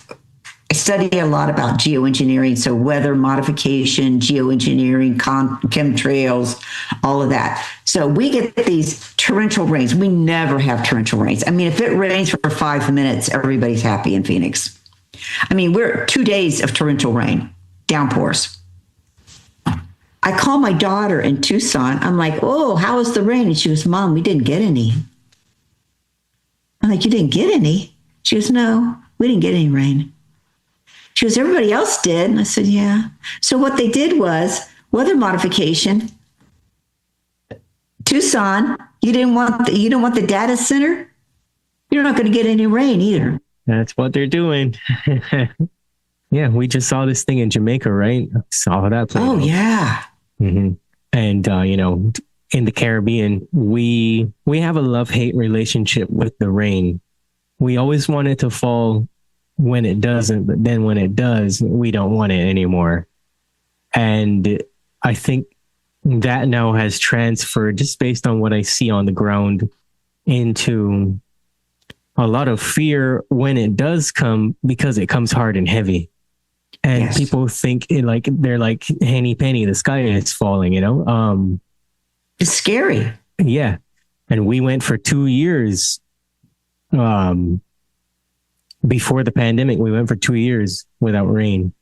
S4: I study a lot about geoengineering. So weather modification, geoengineering, chemtrails, all of that. So we get these torrential rains. We never have torrential rains. I mean, if it rains for 5 minutes, everybody's happy in Phoenix. I mean, we're 2 days of torrential rain, downpours. I call my daughter in Tucson. I'm like, oh, how was the rain? And she goes, Mom, we didn't get any. I'm like, you didn't get any? She goes, no, we didn't get any rain. She goes, everybody else did. And I said, yeah. So what they did was weather modification. Tucson, you don't want the data center? You're not going to get any rain either.
S3: That's what they're doing. Yeah, we just saw this thing in Jamaica, right? Saw that play.
S4: Oh, yeah.
S3: Mm-hmm. And, in the Caribbean, we have a love-hate relationship with the rain. We always want it to fall when it doesn't, but then when it does, we don't want it anymore. And I think that now has transferred, just based on what I see on the ground, into a lot of fear when it does come, because it comes hard and heavy. And yes, people think they're like Henny Penny, the sky is falling, It's scary. Yeah. And we went for 2 years. Before the pandemic, we went for 2 years without rain.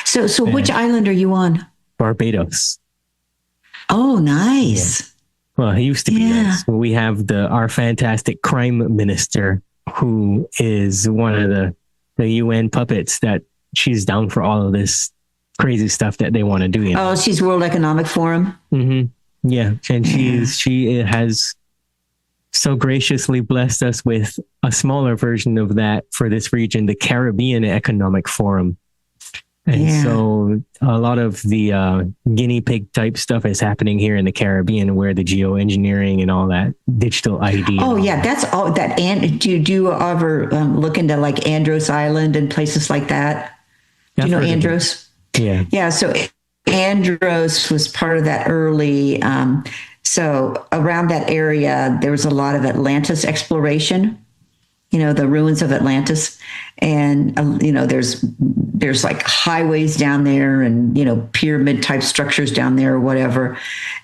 S3: So which island are you on? Barbados. Oh, nice. Yeah. Well, it used to be nice. We have our fantastic crime minister, who is one of the UN puppets, that she's down for all of this crazy stuff that they want to do. Oh, she's World Economic Forum. Mm-hmm. Yeah. And she has so graciously blessed us with a smaller version of that for this region, the Caribbean Economic Forum. And so a lot of the guinea pig type stuff is happening here in the Caribbean, where the geoengineering and all that digital ID. Oh, yeah. That's all that. And do you ever look into like Andros Island and places like that? Do you know Andros? Yeah. Yeah. So Andros was part of that early. So around that area, there was a lot of Atlantis exploration.
S4: the ruins of Atlantis. And, there's like highways down there and, pyramid type structures down there or whatever.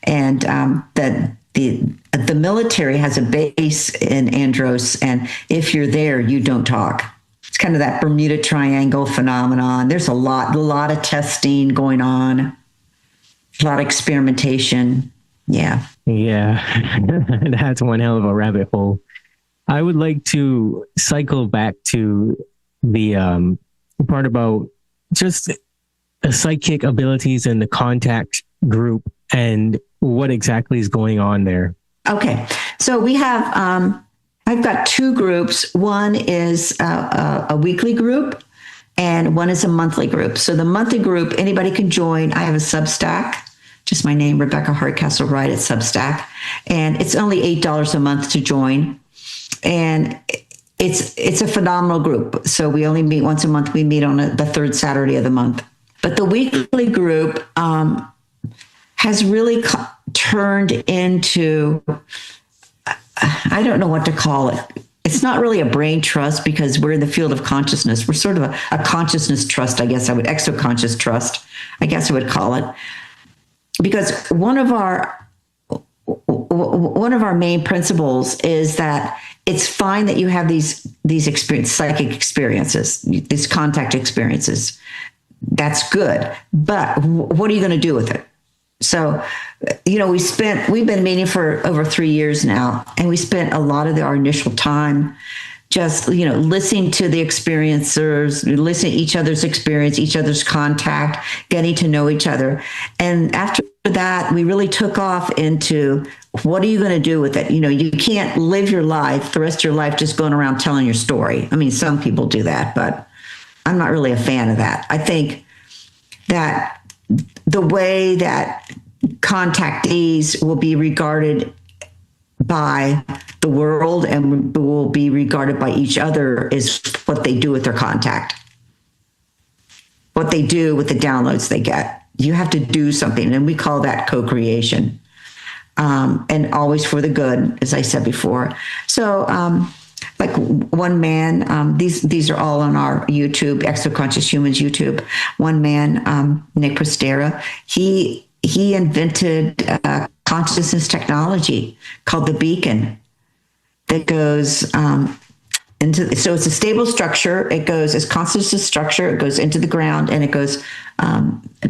S4: And that the military has a base in Andros. And if you're there, you don't talk. It's kind of that Bermuda Triangle phenomenon. There's a lot of testing going on, a lot of experimentation. Yeah.
S3: Yeah. That's one hell of a rabbit hole. I would like to cycle back to the part about just the psychic abilities and the contact group and what exactly is going on there.
S4: Okay. So we have, I've got two groups. One is a weekly group and one is a monthly group. So the monthly group, anybody can join. I have a Substack, just my name, Rebecca Hardcastle Wright at Substack. And it's only $8 a month to join. And it's a phenomenal group. So we only meet once a month. We meet on the third Saturday of the month. But the weekly group has really turned into, I don't know what to call it. It's not really a brain trust because we're in the field of consciousness. We're sort of a consciousness trust, I guess I would, exoconscious trust, I guess I would call it. Because one of our main principles is that it's fine that you have these psychic experiences, these contact experiences. That's good. But what are you going to do with it? So, we've been meeting for over 3 years now, and we spent a lot of our initial time just, listening to the experiencers, listening to each other's experience, each other's contact, getting to know each other. And after that, we really took off into what are you going to do with it? You can't live your life, the rest of your life, just going around telling your story. I mean, some people do that, but I'm not really a fan of that. I think that the way that contactees will be regarded by the world and will be regarded by each other is what they do with their contact, what they do with the downloads they get. You have to do something, and we call that co-creation, and always for the good, as I said before. So, like one man, these are all on our YouTube, Exoconscious Humans YouTube. One man, Nick Prestera, he invented consciousness technology called the beacon that goes so it's a stable structure. It goes as consciousness structure. It goes into the ground and it goes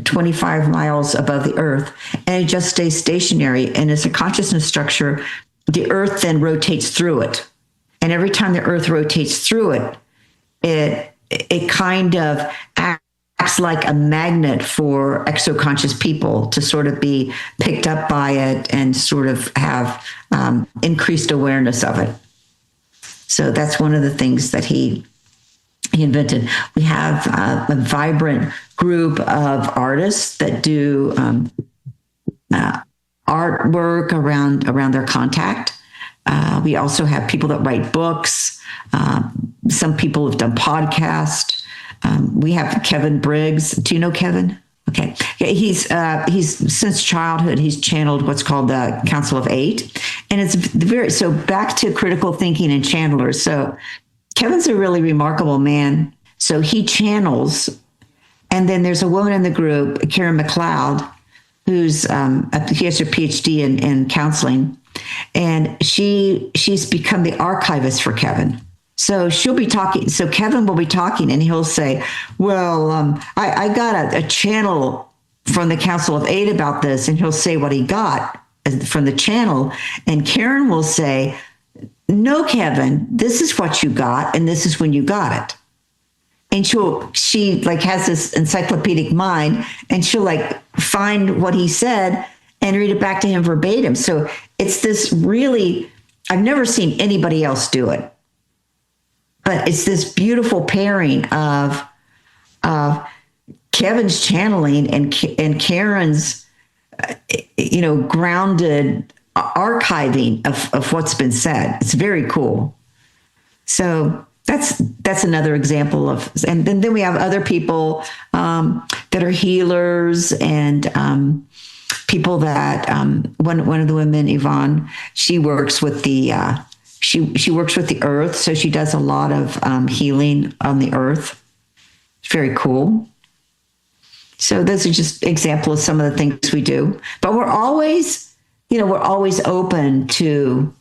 S4: 25 miles above the earth, and it just stays stationary. And as a consciousness structure, the earth then rotates through it. And every time the earth rotates through it, it kind of acts like a magnet for exoconscious people to sort of be picked up by it and sort of have increased awareness of it. So that's one of the things that he invented. We have a vibrant group of artists that do artwork around their contact. We also have people that write books. Some people have done podcasts. We have Kevin Briggs. Do you know Kevin? Okay. Yeah, he's since childhood, he's channeled what's called the Council of Eight. And it's so back to critical thinking and channelers. So Kevin's a really remarkable man. So he channels. And then there's a woman in the group, Karen McLeod, who's, he has her PhD in counseling. And she's become the archivist for Kevin. So she'll be talking. So Kevin will be talking and he'll say, well, I got a channel from the Council of Eight about this. And he'll say what he got from the channel. And Karen will say, no, Kevin, this is what you got. And this is when you got it. And she like has this encyclopedic mind and she'll like find what he said and read it back to him verbatim. So it's this really, I've never seen anybody else do it. But it's this beautiful pairing of Kevin's channeling and Karen's, grounded archiving of what's been said. It's very cool. So that's another example of, and then we have other people that are healers and people that one of the women, Yvonne, she works with She works with the earth, so she does a lot of healing on the earth. It's very cool. So those are just examples of some of the things we do. But we're always open to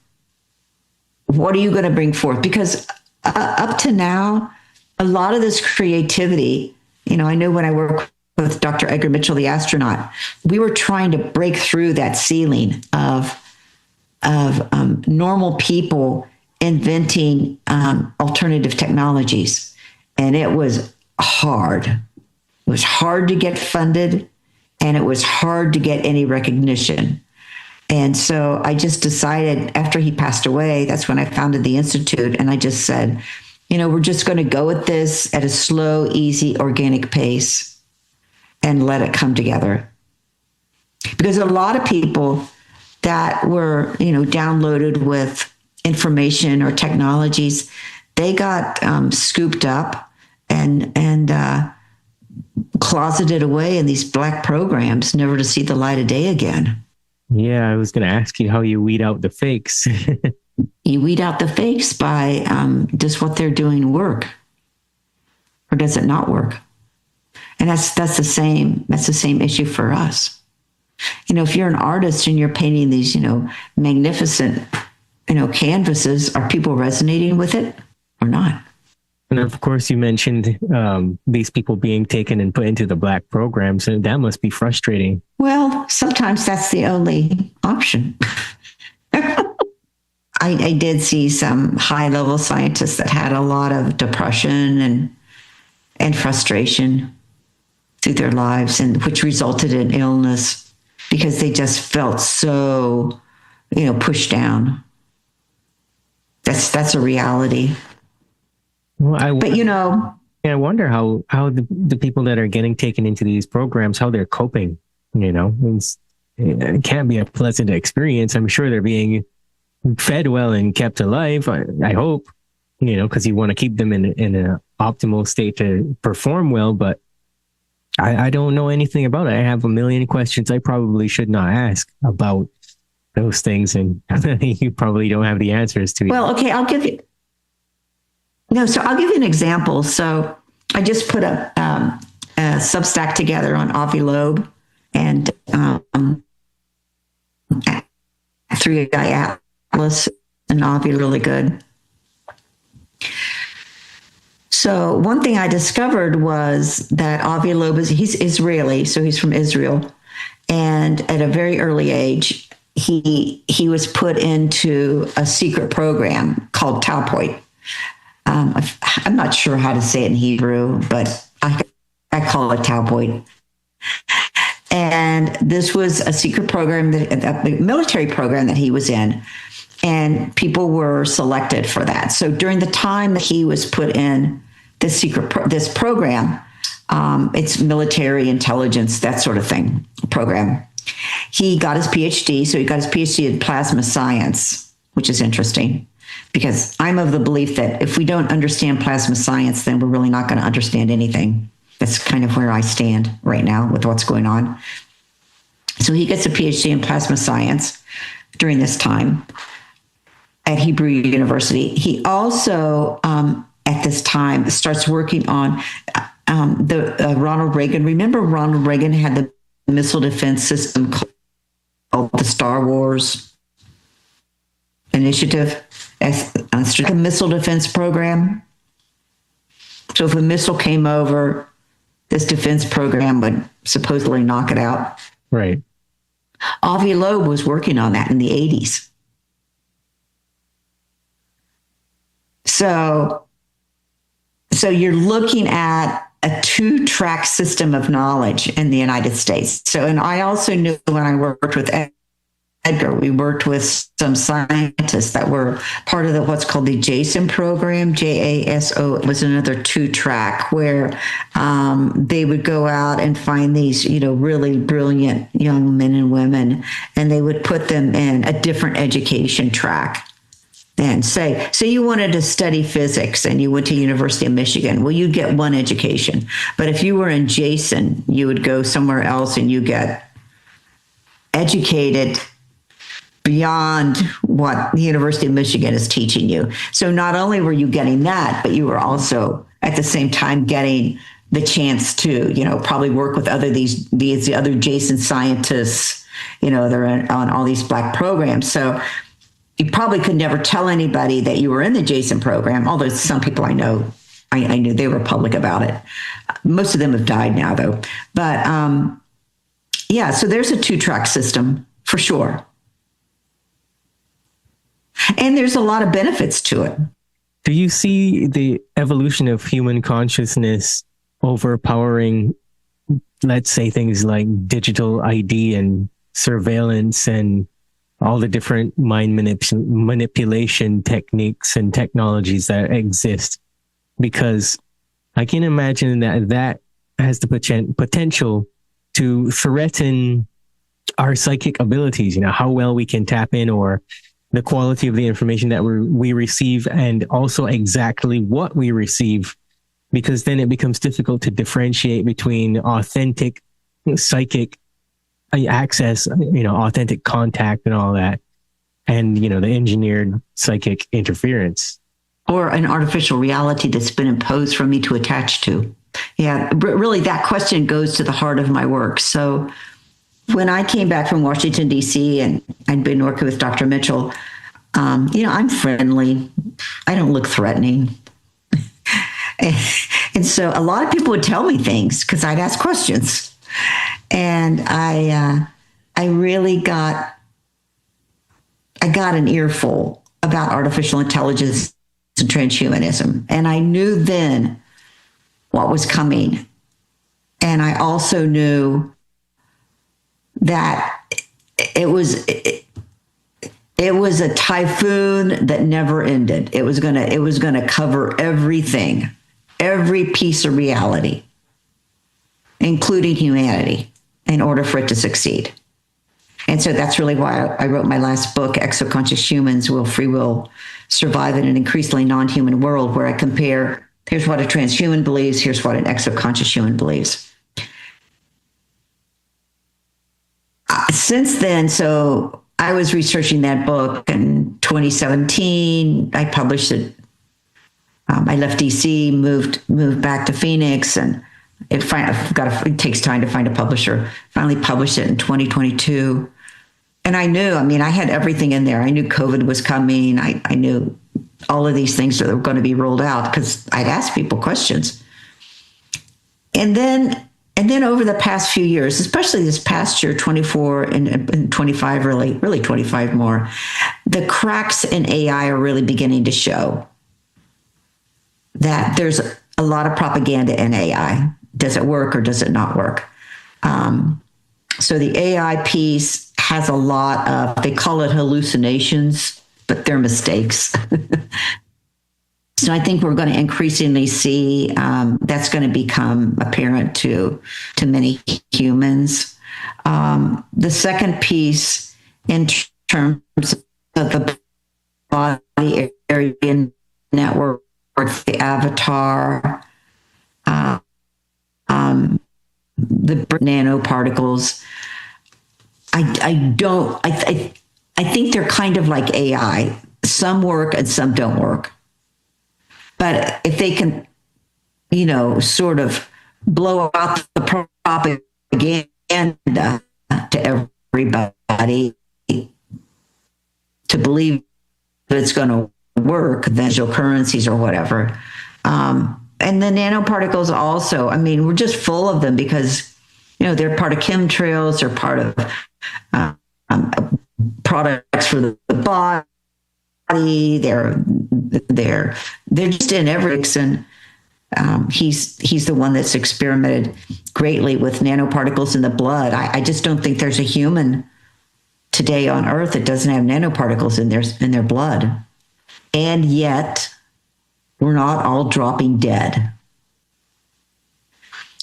S4: what are you going to bring forth? Because up to now, a lot of this creativity, I know when I work with Dr. Edgar Mitchell, the astronaut, we were trying to break through that ceiling of normal people inventing alternative technologies. And it was hard. It was hard to get funded, and it was hard to get any recognition. And so I just decided after he passed away, that's when I founded the Institute. And I just said, we're just going to go at this at a slow, easy, organic pace and let it come together. Because a lot of people that were, downloaded with information or technologies, they got scooped up and closeted away in these black programs, never to see the light of day again.
S3: Yeah, I was going to ask you how you weed out the fakes.
S4: You weed out the fakes by does what they're doing work, or does it not work? And that's the same issue for us. If you're an artist and you're painting these, magnificent, canvases, are people resonating with it or not?
S3: And of course, you mentioned these people being taken and put into the black programs, and that must be frustrating.
S4: Well, sometimes that's the only option. I did see some high-level scientists that had a lot of depression and frustration through their lives, and which resulted in illness because they just felt so, pushed down. That's a reality.
S3: Well, I wonder how the people that are getting taken into these programs, how they're coping. It can't be a pleasant experience. I'm sure they're being fed well and kept alive. I hope, because you want to keep them in an optimal state to perform well. But I don't know anything about it. I have a million questions I probably should not ask about those things, and you probably don't have the answers to.
S4: Well, okay, I'll give you an example. So I just put a Substack together on Avi Loeb and 3i Atlas, and Avi really good. So one thing I discovered was that Avi Loeb he's Israeli, so he's from Israel, and at a very early age, he was put into a secret program called Taupoid. I'm not sure how to say it in Hebrew, but I call it Taupoid. And this was a secret program, a military program that he was in, and people were selected for that. So during the time that he was put in this this program, it's military intelligence, that sort of thing program. He got his PhD. So he got his PhD in plasma science, which is interesting. Because I'm of the belief that if we don't understand plasma science, then we're really not going to understand anything. That's kind of where I stand right now with what's going on. So he gets a PhD in plasma science during this time at Hebrew University. He also, at this time, starts working on the Ronald Reagan. Remember, Ronald Reagan had the missile defense system called the Star Wars Initiative. As a missile defense program. So if a missile came over, this defense program would supposedly knock it out.
S3: Right.
S4: Avi Loeb was working on that in the 80s. So you're looking at a 2-track system of knowledge in the United States. So, and I also knew when I worked with Edgar, we worked with some scientists that were part of what's called the JASO program. JASO. It was another 2-track where they would go out and find these, really brilliant young men and women, and they would put them in a different education track. And say you wanted to study physics and you went to University of Michigan. Well, you'd get one education. But if you were in JASO, you would go somewhere else and you get educated beyond what the University of Michigan is teaching you. So not only were you getting that, but you were also at the same time getting the chance to, probably work with these other adjacent scientists, they're on all these Black programs. So you probably could never tell anybody that you were in the Jason program, although some people I know, I knew they were public about it. Most of them have died now, though. But so there's a 2-track system for sure. And there's a lot of benefits to it.
S3: Do you see the evolution of human consciousness overpowering, let's say, things like digital ID and surveillance and all the different mind manipulation techniques and technologies that exist? Because I can imagine that has the potential to threaten our psychic abilities, how well we can tap in, or the quality of the information that we receive, and also exactly what we receive, because then it becomes difficult to differentiate between authentic psychic access, authentic contact and all that, and, the engineered psychic interference.
S4: Or an artificial reality that's been imposed for me to attach to. Yeah, really that question goes to the heart of my work. So when I came back from Washington, D.C., and I'd been working with Dr. Mitchell, I'm friendly. I don't look threatening. And so a lot of people would tell me things because I'd ask questions. And I really got an earful about artificial intelligence and transhumanism. And I knew then what was coming. And I also knew that it was a typhoon that never ended. It was gonna cover everything, every piece of reality, including humanity, in order for it to succeed. And so that's really why I wrote my last book, Exoconscious Humans: Will Free Will Survive in an Increasingly Non-Human World, where I compare, here's what a transhuman believes, here's what an exoconscious human believes. Since then, so I was researching that book in 2017. I published it. I left DC, moved back to Phoenix, and it takes time to find a publisher. Finally published it in 2022. And I knew, I had everything in there. I knew COVID was coming. I knew all of these things that were going to be rolled out because I'd ask people questions. And then over the past few years, especially this past year, 24 and 25, really 25 more, the cracks in AI are really beginning to show that there's a lot of propaganda in AI. Does it work or does it not work? So the AI piece has a lot of, they call it hallucinations, but they're mistakes. So I think we're going to increasingly see that's going to become apparent to many humans. The second piece, in terms of the body area network, the avatar, the nanoparticles, I think they're kind of like AI. Some work and some don't work. But if they can, sort of blow out the propaganda to everybody to believe that it's going to work, then digital currencies or whatever. And the nanoparticles also, we're just full of them because, they're part of chemtrails, they're part of products for the body. They're just in everything. And he's the one that's experimented greatly with nanoparticles in the blood. I just don't think there's a human today on Earth that doesn't have nanoparticles in their blood. And yet we're not all dropping dead.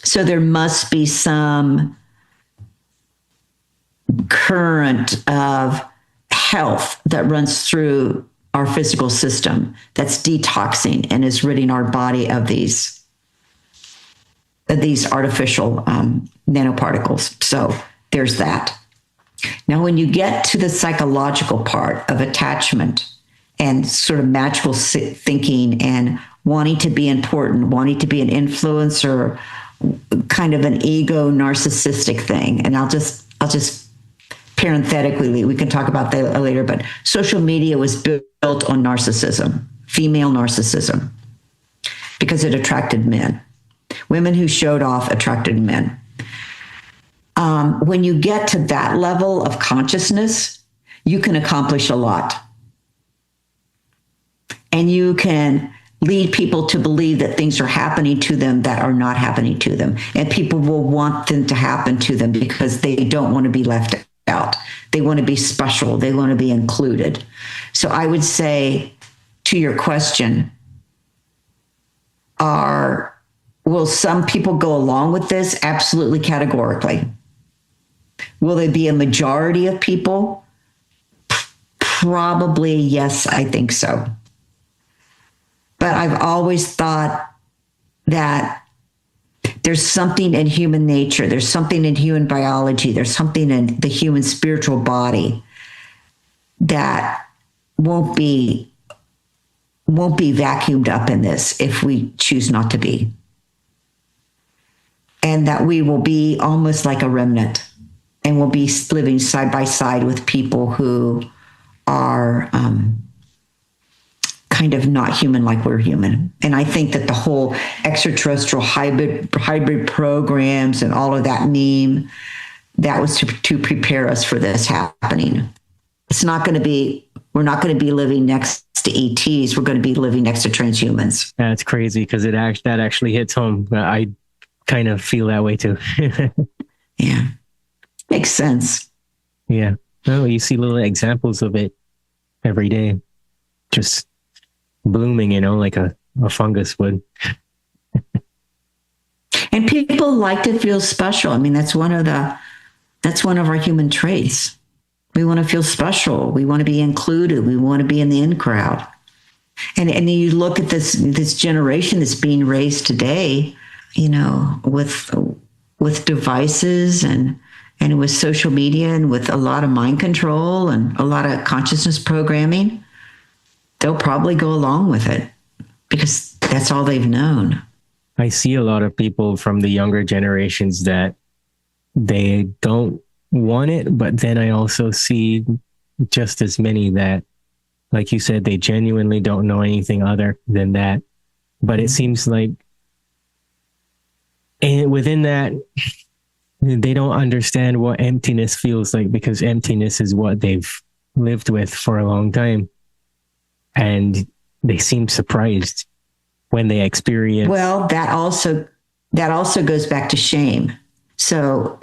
S4: So there must be some current of health that runs through our physical system that's detoxing and is ridding our body of these artificial nanoparticles. So there's that. Now, when you get to the psychological part of attachment and sort of magical thinking and wanting to be important, wanting to be an influencer, kind of an ego narcissistic thing. And I'll just parenthetically, we can talk about that later, but social media was built on narcissism, female narcissism, because it attracted men. Women who showed off attracted men. When you get to that level of consciousness, you can accomplish a lot. And you can lead people to believe that things are happening to them that are not happening to them. And people will want them to happen to them because they don't want to be left out. They want to be special. They want to be included. So I would say, to your question, will some people go along with this? Absolutely, categorically. Will there be a majority of people? Probably, yes, I think so. But I've always thought that there's something in human nature, there's something in human biology, there's something in the human spiritual body that won't be vacuumed up in this if we choose not to be. And that we will be almost like a remnant and we'll be living side by side with people who are kind of not human like we're human. And I think that the whole extraterrestrial hybrid programs and all of that meme, that was to prepare us for this happening. It's not going to be, we're not going to be living next to ETs. We're going to be living next to transhumans.
S3: That's crazy because that actually hits home. I kind of feel that way too.
S4: Yeah. Makes sense.
S3: Yeah. No, you see little examples of it every day. Just blooming, like a fungus would.
S4: And people like to feel special. I mean, that's one of our human traits. We want to feel special. We want to be included. We want to be in the in crowd. And you look at this generation that's being raised today, with devices and with social media and with a lot of mind control and a lot of consciousness programming. They'll probably go along with it because that's all they've known.
S3: I see a lot of people from the younger generations that they don't want it, but then I also see just as many that, like you said, they genuinely don't know anything other than that. But it seems like within that, they don't understand what emptiness feels like because emptiness is what they've lived with for a long time. And they seem surprised when they experience.
S4: Well, that also goes back to shame. So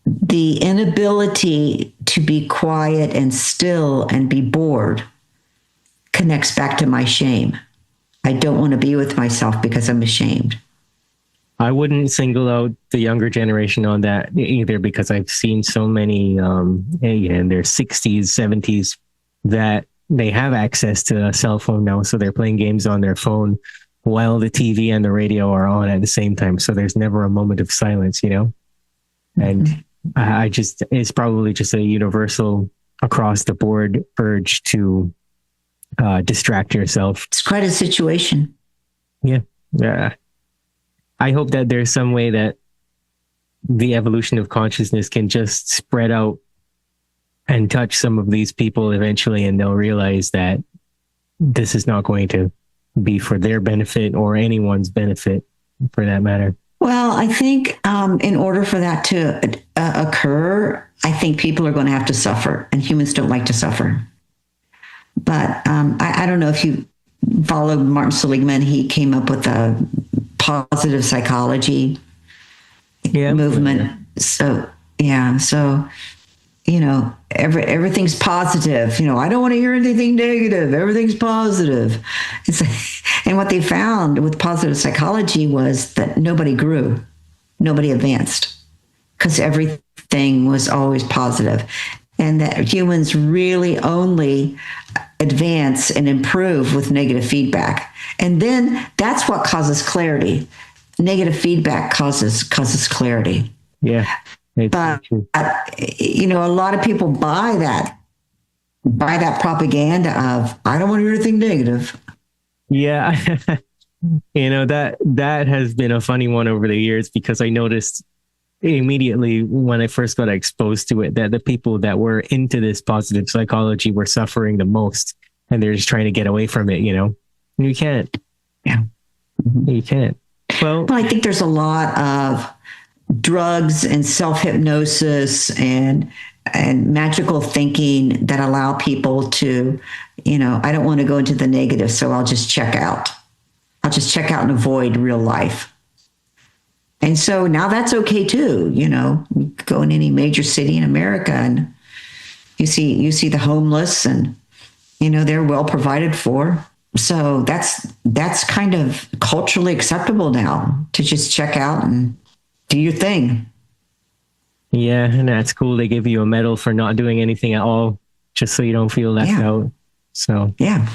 S4: the inability to be quiet and still and be bored connects back to my shame. I don't want to be with myself because I'm ashamed.
S3: I wouldn't single out the younger generation on that either because I've seen so many in their 60s, 70s that they have access to a cell phone now, so they're playing games on their phone while the TV and the radio are on at the same time. So there's never a moment of silence, And it's probably just a universal across the board urge to distract yourself.
S4: It's quite a situation.
S3: Yeah. I hope that there's some way that the evolution of consciousness can just spread out and touch some of these people eventually, and they'll realize that this is not going to be for their benefit or anyone's benefit for that matter.
S4: Well, I think in order for that to occur, I think people are going to have to suffer, and humans don't like to suffer. But I don't know if you followed Martin Seligman. He came up with a positive psychology movement. Yeah. So, everything's positive. I don't want to hear anything negative. Everything's positive. And what they found with positive psychology was that nobody grew, nobody advanced, because everything was always positive, and that humans really only advance and improve with negative feedback. And then that's what causes clarity. Negative feedback causes clarity.
S3: Yeah. It's
S4: But,
S3: true.
S4: a lot of people buy that propaganda of, I don't want to hear anything negative.
S3: Yeah. That has been a funny one over the years, because I noticed immediately when I first got exposed to it that the people that were into this positive psychology were suffering the most, and they're just trying to get away from it. You can't.
S4: Yeah.
S3: You can't. Well,
S4: I think there's a lot of drugs and self-hypnosis and magical thinking that allow people to, I don't want to go into the negative, so I'll just check out. I'll just check out and avoid real life. And so now that's okay too. You go in any major city in America and you see the homeless, and they're well provided for. So that's kind of culturally acceptable now, to just check out and do your thing.
S3: yeah, and that's cool. They give you a medal for not doing anything at all, just so you don't feel left out. So
S4: yeah.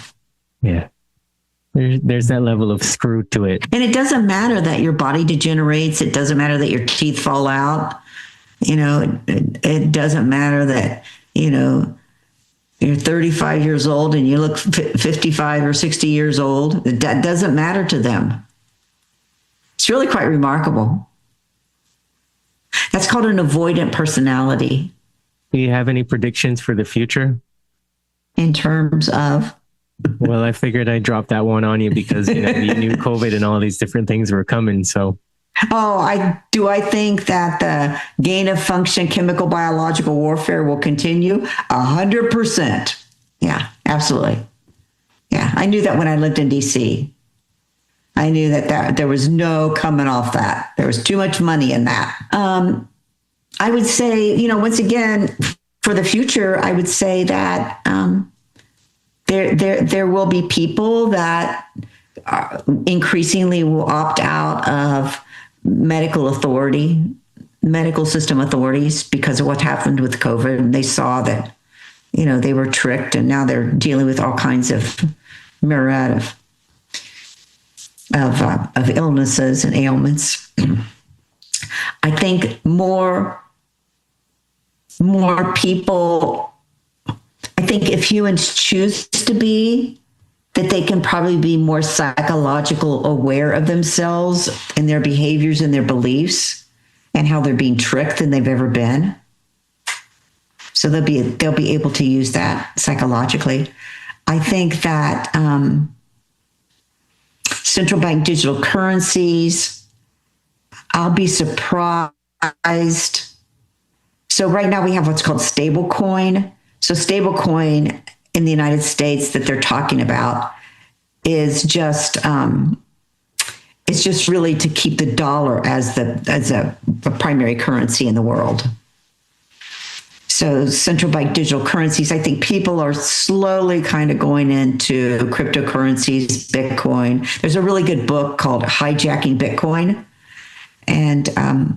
S3: There's that level of screw to it.
S4: And it doesn't matter that your body degenerates. It doesn't matter that your teeth fall out. It doesn't matter that, you're 35 years old and you look 55 or 60 years old. That doesn't matter to them. It's really quite remarkable. That's called an avoidant personality.
S3: Do you have any predictions for the future?
S4: In terms of?
S3: Well, I figured I'd drop that one on you because you knew COVID and all these different things were coming. So,
S4: I think that the gain of function chemical biological warfare will continue 100%. Yeah, absolutely. Yeah, I knew that when I lived in DC. I knew that there was no coming off that. There was too much money in that. I would say, once again, for the future, I would say that there will be people that increasingly will opt out of medical system authorities because of what happened with COVID. And they saw that, they were tricked, and now they're dealing with all kinds of myriad of illnesses and ailments. I think more people, I think if humans choose to be, that they can probably be more psychological aware of themselves and their behaviors and their beliefs and how they're being tricked than they've ever been. So they'll be able to use that psychologically. I think that central bank digital currencies, I'll be surprised. So right now we have what's called stable coin. So stable coin in the United States that they're talking about is just it's just really to keep the dollar as a primary currency in the world. So central bank digital currencies, I think people are slowly kind of going into cryptocurrencies, Bitcoin. There's a really good book called Hijacking Bitcoin. And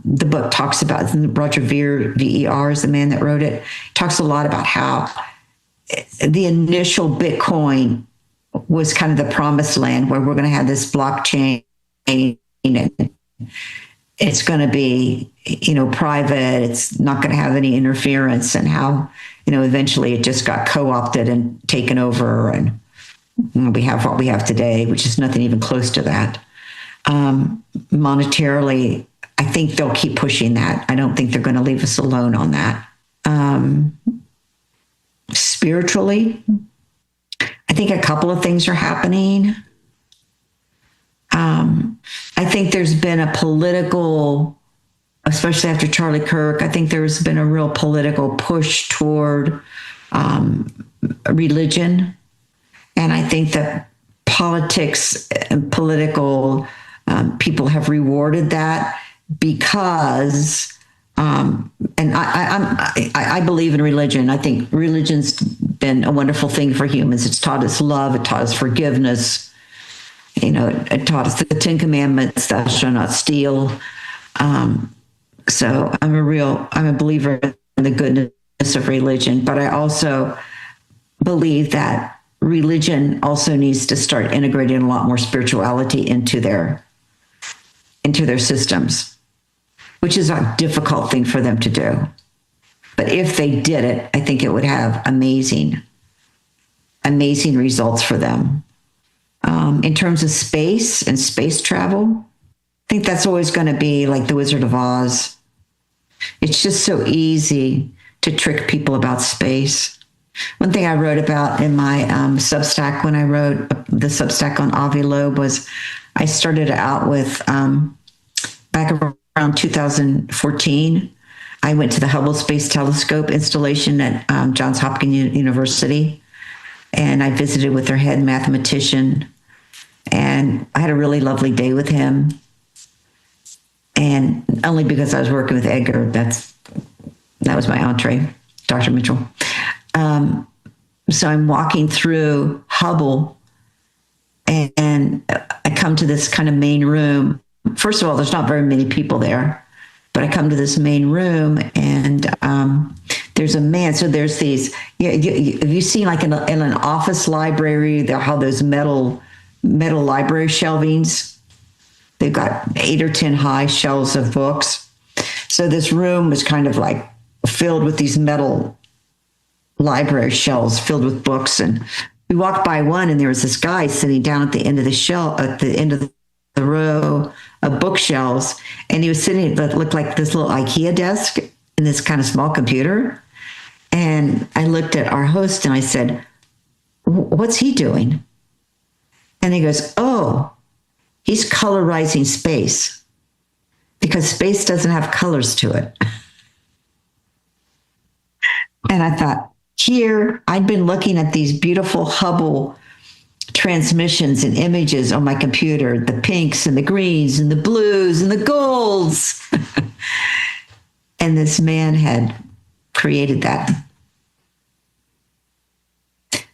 S4: the book talks about, Roger Ver, VER is the man that wrote it, talks a lot about how the initial Bitcoin was kind of the promised land where we're going to have this blockchain and it's going to be, private. It's not going to have any interference, and how, eventually it just got co-opted and taken over. And we have what we have today, which is nothing even close to that. Monetarily, I think they'll keep pushing that. I don't think they're going to leave us alone on that. Spiritually, I think a couple of things are happening. I think there's been a political, especially after Charlie Kirk, I think there's been a real political push toward religion. And I think that politics and political people have rewarded that because, and I believe in religion. I think religion's been a wonderful thing for humans. It's taught us love. It taught us forgiveness. It taught us the 10 Commandments, thou shalt not steal. So I'm a believer in the goodness of religion, but I also believe that religion also needs to start integrating a lot more spirituality into their systems. which is a difficult thing for them to do. But if they did it, I think it would have amazing results for them. In terms of space and space travel, I think that's always going to be like the Wizard of Oz. It's just so easy to trick people about space. One thing I wrote about in my Substack, when I wrote the Substack on Avi Loeb, was I started out with, back around 2014, I went to the Hubble Space Telescope installation at Johns Hopkins University, and I visited with their head mathematician, and I had a really lovely day with him. And only because I was working with Edgar, that was my entree, Dr. Mitchell. So I'm walking through Hubble, and I come to this kind of main room. First of all, there's not very many people there, but I come to this main room, and there's a man. So there's these. Have you seen like in an office library how those metal library shelvings? They've got 8 or 10 high shelves of books. So this room was kind of like filled with these metal library shelves filled with books. And we walked by one, and there was this guy sitting down at the end of the shelf, at the end of the row of bookshelves. And he was sitting, that looked like this little IKEA desk and this kind of small computer. And I looked at our host and I said, "What's he doing?" And he goes, "Oh, he's colorizing space because space doesn't have colors to it." And I thought, here, I'd been looking at these beautiful Hubble transmissions and images on my computer, the pinks and the greens and the blues and the golds. And this man had created that.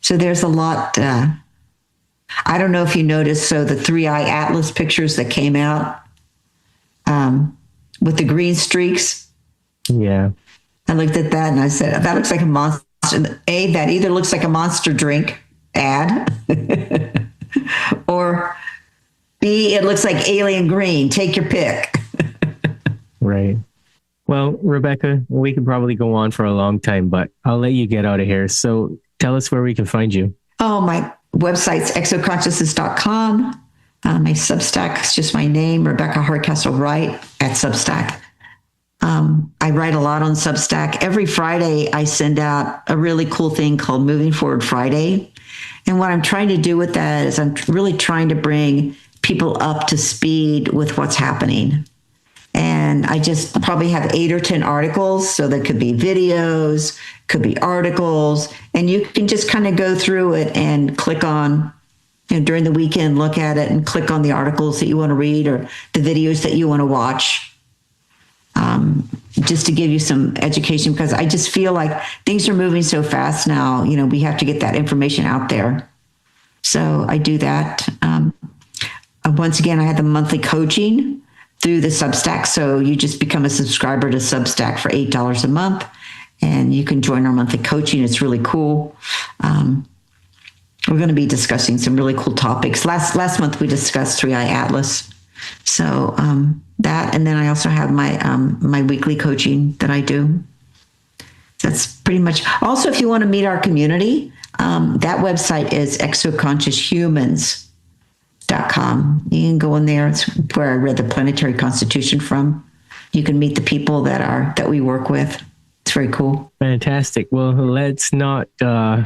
S4: So there's a lot. I don't know if you noticed, so the 3-eye atlas pictures that came out with the green streaks.
S3: Yeah.
S4: I looked at that and I said, that looks like a monster. A, that either looks like a Monster drink ad, or B, it looks like alien green. Take your pick.
S3: Right. Well, Rebecca, we could probably go on for a long time, but I'll let you get out of here. So tell us where we can find you.
S4: Oh, my website's exoconsciousness.com. My Substack is just my name, Rebecca Hardcastle Wright at Substack. I write a lot on Substack. Every Friday, I send out a really cool thing called Moving Forward Friday. And what I'm trying to do with that is I'm really trying to bring people up to speed with what's happening. And I just probably have 8 or 10 articles. So there could be videos, could be articles, and you can just kind of go through it and click on, during the weekend, look at it and click on the articles that you want to read or the videos that you want to watch. Just to give you some education, because I just feel like things are moving so fast now. We have to get that information out there. So I do that. Once again, I had the monthly coaching through the Substack. So you just become a subscriber to Substack for $8 a month, and you can join our monthly coaching. It's really cool. We're going to be discussing some really cool topics. Last month we discussed 3-eye atlas. So that, and then I also have my weekly coaching that I do. That's pretty much. Also, if you want to meet our community, that website is exoconscioushumans.com. You can go in there. It's where I read the Planetary Constitution from. You can meet the people that we work with. It's very cool.
S3: Fantastic. Well, let's not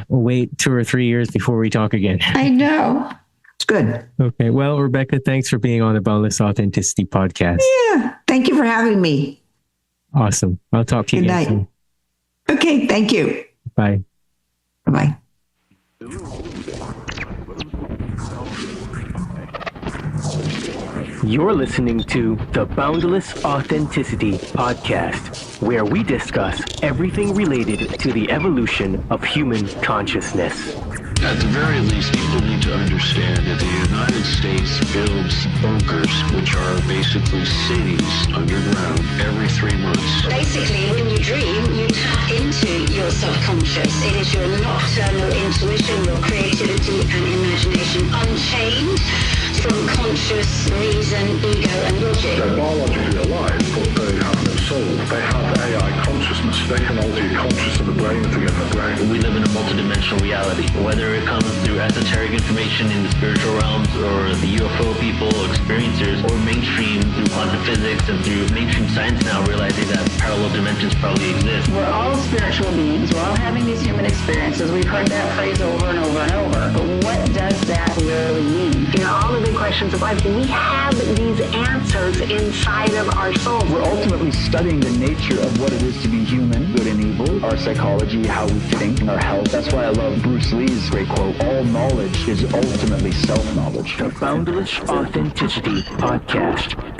S3: wait 2 or 3 years before we talk again.
S4: I know. It's good.
S3: Okay. Well, Rebecca, thanks for being on the Boundless Authenticity podcast.
S4: Yeah. Thank you for having me.
S3: Awesome. I'll talk to you again soon.
S4: Okay. Thank you.
S3: Bye.
S4: Bye-bye.
S2: You're listening to the Boundless Authenticity Podcast, where we discuss everything related to the evolution of human consciousness.
S5: At the very least, people need to understand that the United States builds bunkers, which are basically cities underground, every 3 months.
S6: Basically, when you dream, you tap into your subconscious. It is your nocturnal intuition, your creativity and imagination unchained. from conscious, reason, ego, and logic.
S7: They're biologically alive, but they have no soul. They have AI consciousness. They can alter your conscious of the brain to get in the brain.
S8: We live in a multidimensional reality, whether it comes through esoteric information in the spiritual realms, or the UFO people, experiencers, or mainstream through quantum physics and through mainstream science now realizing that parallel dimensions probably exist.
S9: We're all spiritual beings. We're all having these human experiences. We've heard that phrase over and over and over. But what does that really mean? You know, all the big questions of life, we have these answers inside of our souls.
S10: We're ultimately studying the nature of what it is to be human, good and evil, our psychology, how we think, and our health. That's why I love Bruce Lee's great quote, all knowledge is ultimately self-knowledge.
S2: The Boundless Authenticity Podcast.